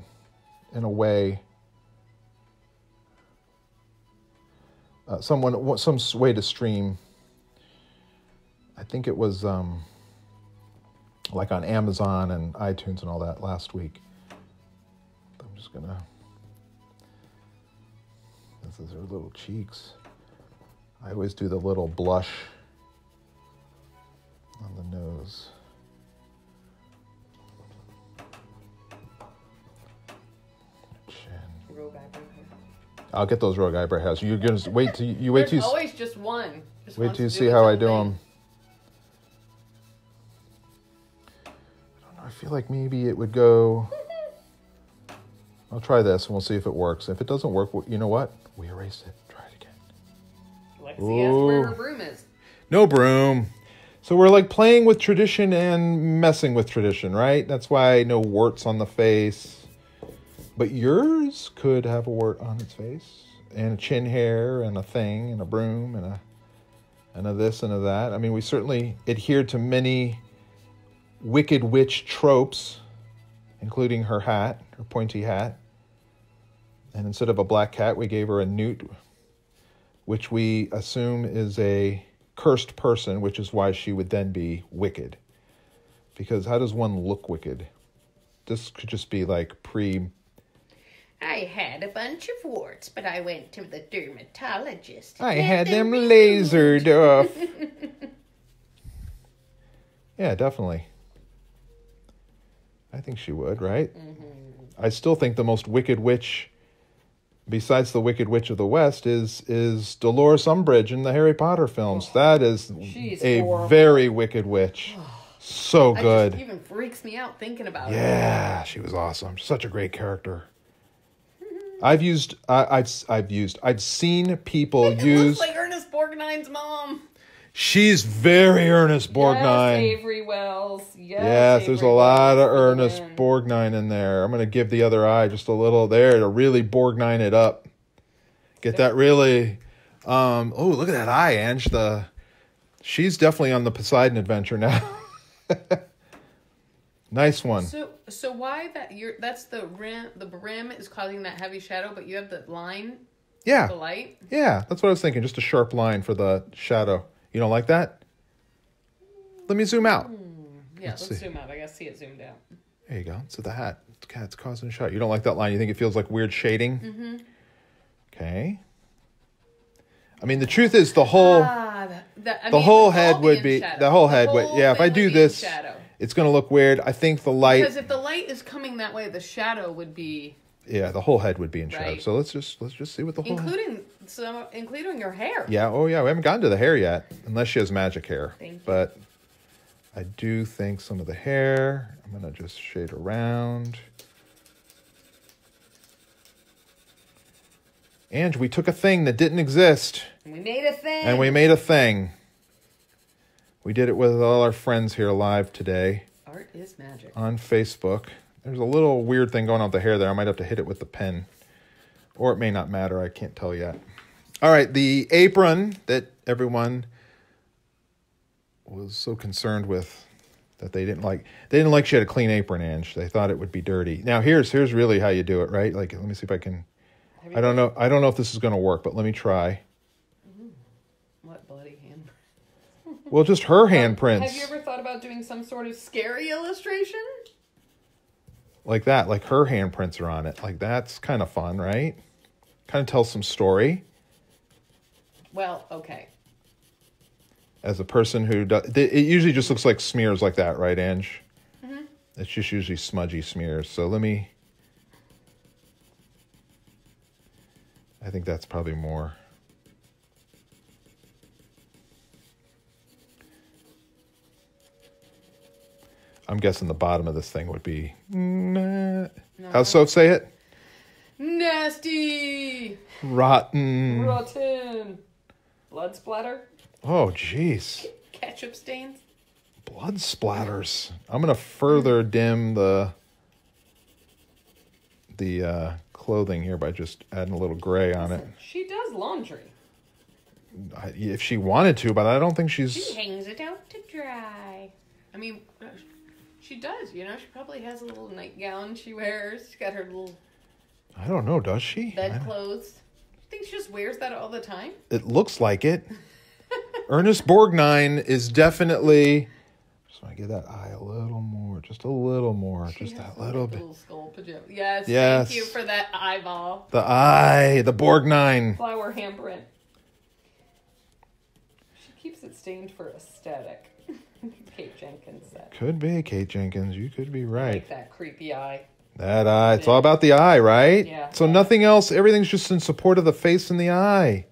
in a way. Some way to stream. I think it was like on Amazon and iTunes and all that last week. I'm just gonna... This is her little cheeks. I always do the little blush on the nose. Chin. Rogue eyebrow hair. I'll get those rogue eyebrow hairs. You're gonna wait till you wait till There's always just one. Just wait wants till you to see its how I own do thing. them. I don't know. I feel like maybe it would go. I'll try this and we'll see if it works. If it doesn't work, you know what? We erased it. Try it again. Lexi asked where her broom is. No broom. So we're like playing with tradition and messing with tradition, right? That's why no warts on the face. But yours could have a wart on its face, and a chin hair, and a thing, and a broom, and a this and a that. I mean, we certainly adhered to many Wicked Witch tropes, including her hat, her pointy hat. And instead of a black cat, we gave her a newt, which we assume is a cursed person, which is why she would then be wicked. Because how does one look wicked? This could just be like I had a bunch of warts, but I went to the dermatologist. I had them lasered off. Yeah, definitely. I think she would, right? Mm-hmm. I still think the most wicked witch, besides the Wicked Witch of the West, is Dolores Umbridge in the Harry Potter films. That is a horrible, very wicked witch. So good. It just even freaks me out thinking about it. Yeah, she was awesome. Such a great character. I've seen people use. It looks like Ernest Borgnine's mom. She's very Ernest Borgnine. Yes, Avery Wells. Yes, there's a lot of Ernest Borgnine in there. I'm going to give the other eye just a little there to really Borgnine it up. Get that really. Oh, look at that eye, Ange. She's definitely on the Poseidon adventure now. Nice one. So why that's the rim? The brim is causing that heavy shadow, but you have the line. Yeah. The light. Yeah, that's what I was thinking. Just a sharp line for the shadow. You don't like that? Let me zoom out. Yeah, let's zoom out. I gotta see it zoomed out. There you go. So the hat. It's causing a shot. You don't like that line? You think it feels like weird shading? Mm-hmm. Okay. I mean, the truth is the whole whole head would be the whole head would. Yeah, if I do this, it's going to look weird. I think the light, because if the light is coming that way, the shadow would be. Yeah, the whole head would be in shadow. Right. So let's just see what the whole including your hair. Yeah. Oh yeah. We haven't gotten to the hair yet, unless she has magic hair. Thank you. But I do think some of the hair. I'm going to just shade around. Ange, we took a thing that didn't exist. We made a thing. And we made a thing. We did it with all our friends here live today. Art is magic. On Facebook. There's a little weird thing going on with the hair there. I might have to hit it with the pen. Or it may not matter. I can't tell yet. All right. The apron that everyone was so concerned with that they didn't like. They didn't like she had a clean apron, Ange. They thought it would be dirty. Now, here's really how you do it, right? Like, let me see if I can... I don't know if this is going to work, but let me try. What bloody hand? Well, just her handprints. Have you ever thought about doing some sort of scary illustration? Like that, like her handprints are on it. Like that's kind of fun, right? Kind of tells some story. Well, okay. As a person who does, it usually just looks like smears like that, right, Ange? Mm-hmm. It's just usually smudgy smears. So let me... I think that's probably more. I'm guessing the bottom of this thing would be... No. How's Soph say it? Nasty. Rotten. Blood splatter. Oh, jeez. Ketchup stains. Blood splatters. I'm going to further dim the clothing here by just adding a little gray on it. She does laundry. If she wanted to, but I don't think she's... She hangs it out to dry. I mean, she does, you know. She probably has a little nightgown she wears. She's got her little... I don't know, does she? Bedclothes. You think she just wears that all the time? It looks like it. Ernest Borgnine is definitely... Just want to give that eye a little more. Just a little more. Just that little bit. Little skull pajama. Yes, thank you for that eyeball. The eye. The Borgnine. Flower handprint. She keeps it stained for aesthetic. Kate Jenkins said. Could be, Kate Jenkins. You could be right. I like that creepy eye. That eye. It's all about the eye, right? Yeah. So nothing else. Everything's just in support of the face and the eye.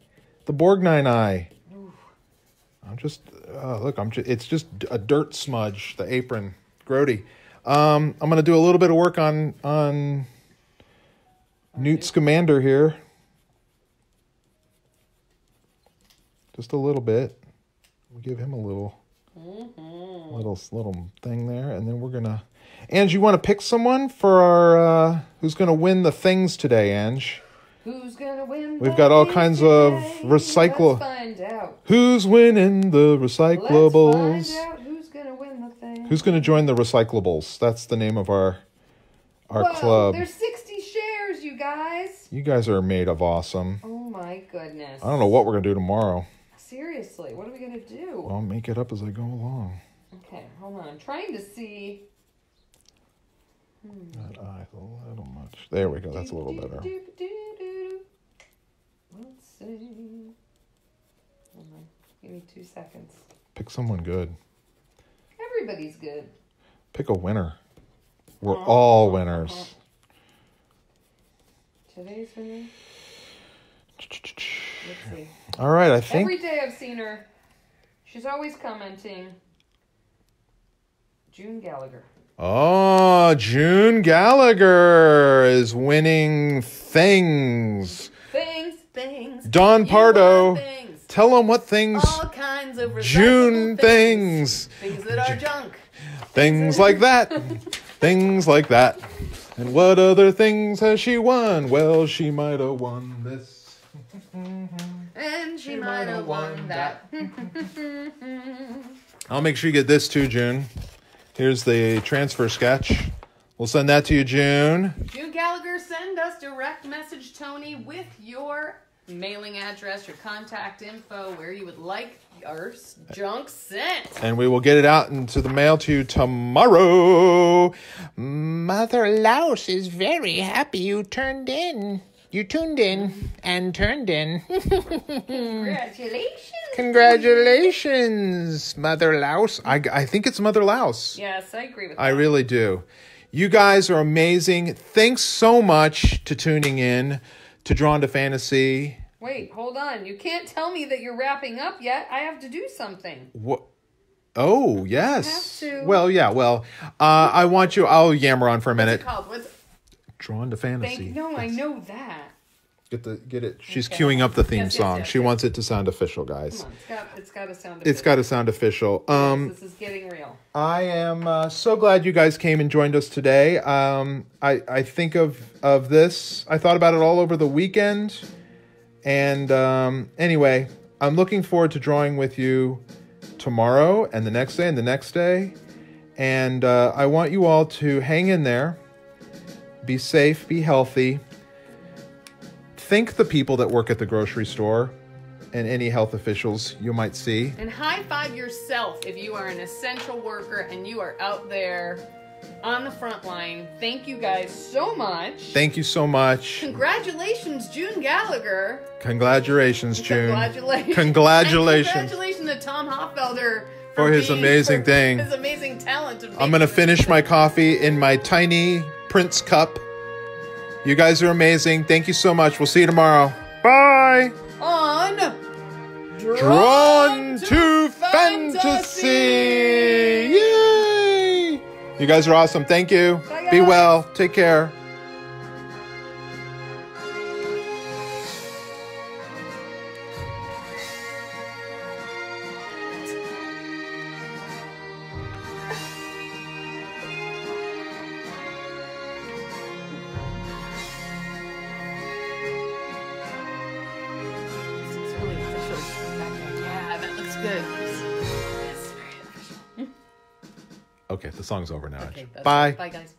The Borgnine eye. Ooh. I'm just... look, it's just a dirt smudge, the apron. Grody. I'm going to do a little bit of work on Newt Scamander here. Just a little bit. We'll give him a little thing there, and then we're gonna. Ange, you want to pick someone for our who's gonna win the things today, Ange? Who's gonna win? We've got all kinds of recycle. Let's find out. Who's winning the recyclables? Let's find out who's gonna win the thing. Who's gonna join the recyclables? That's the name of our club. There's 60 shares, you guys. You guys are made of awesome. Oh my goodness. I don't know what we're gonna do tomorrow. Seriously, what are we gonna do? I'll make it up as I go along. Okay, hold on. I'm trying to see. That eye's a little much. There we go. That's a little better. Let's see. Hold on. Give me 2 seconds. Pick someone good. Everybody's good. Pick a winner. We're all winners. Today's winner. Let's see. All right, I think. Every day I've seen her. She's always commenting. June Gallagher. Oh, June Gallagher is winning things. Things. Don You Pardo. want things. Tell them what things. All kinds of recyclable June things. Things that are junk. Things like that. Things like that. And what other things has she won? Well, she might have won this. And she might have won that. I'll make sure you get this too, June. Here's the transfer sketch. We'll send that to you, June. June Gallagher, send us direct message, Tony, with your mailing address, your contact info, where you would like your junk sent. And we will get it out into the mail to you tomorrow. Mother Louse is very happy you tuned in. You tuned in and turned in. Congratulations. Congratulations, Mother Louse. I think it's Mother Louse. Yes, I agree with that. I really do. You guys are amazing. Thanks so much to tuning in to Drawn to Fantasy. Wait, hold on. You can't tell me that you're wrapping up yet. I have to do something. What? Oh, yes. You have to. Well, yeah, well, I'll yammer on for a minute. What's it called? Drawn to Fantasy. I know that. Get it. She's Okay. queuing up the theme Yes, song. yes, She yes. wants it to sound official, guys. Come on, it's got to sound It's got to sound official. this is getting real. I am so glad you guys came and joined us today. I think of this. I thought about it all over the weekend. And anyway, I'm looking forward to drawing with you tomorrow and the next day and the next day. And I want you all to hang in there. Be safe. Be healthy. Thank the people that work at the grocery store and any health officials you might see. And high five yourself if you are an essential worker and you are out there on the front line. Thank you guys so much. Thank you so much. Congratulations, June Gallagher. Congratulations, June. Congratulations. Congratulations. And congratulations to Tom Hoffelder For his amazing thing. His amazing talent. I'm going to finish my coffee in my tiny Prince cup. You guys are amazing. Thank you so much. We'll see you tomorrow. Bye. On Drawn to Fantasy. Yay. You guys are awesome. Thank you. Bye, Be guys. well. Take care. It's really official. Yeah, that looks good. It's very official. Okay, the song's over now. Okay, that's Bye. it. Bye, guys.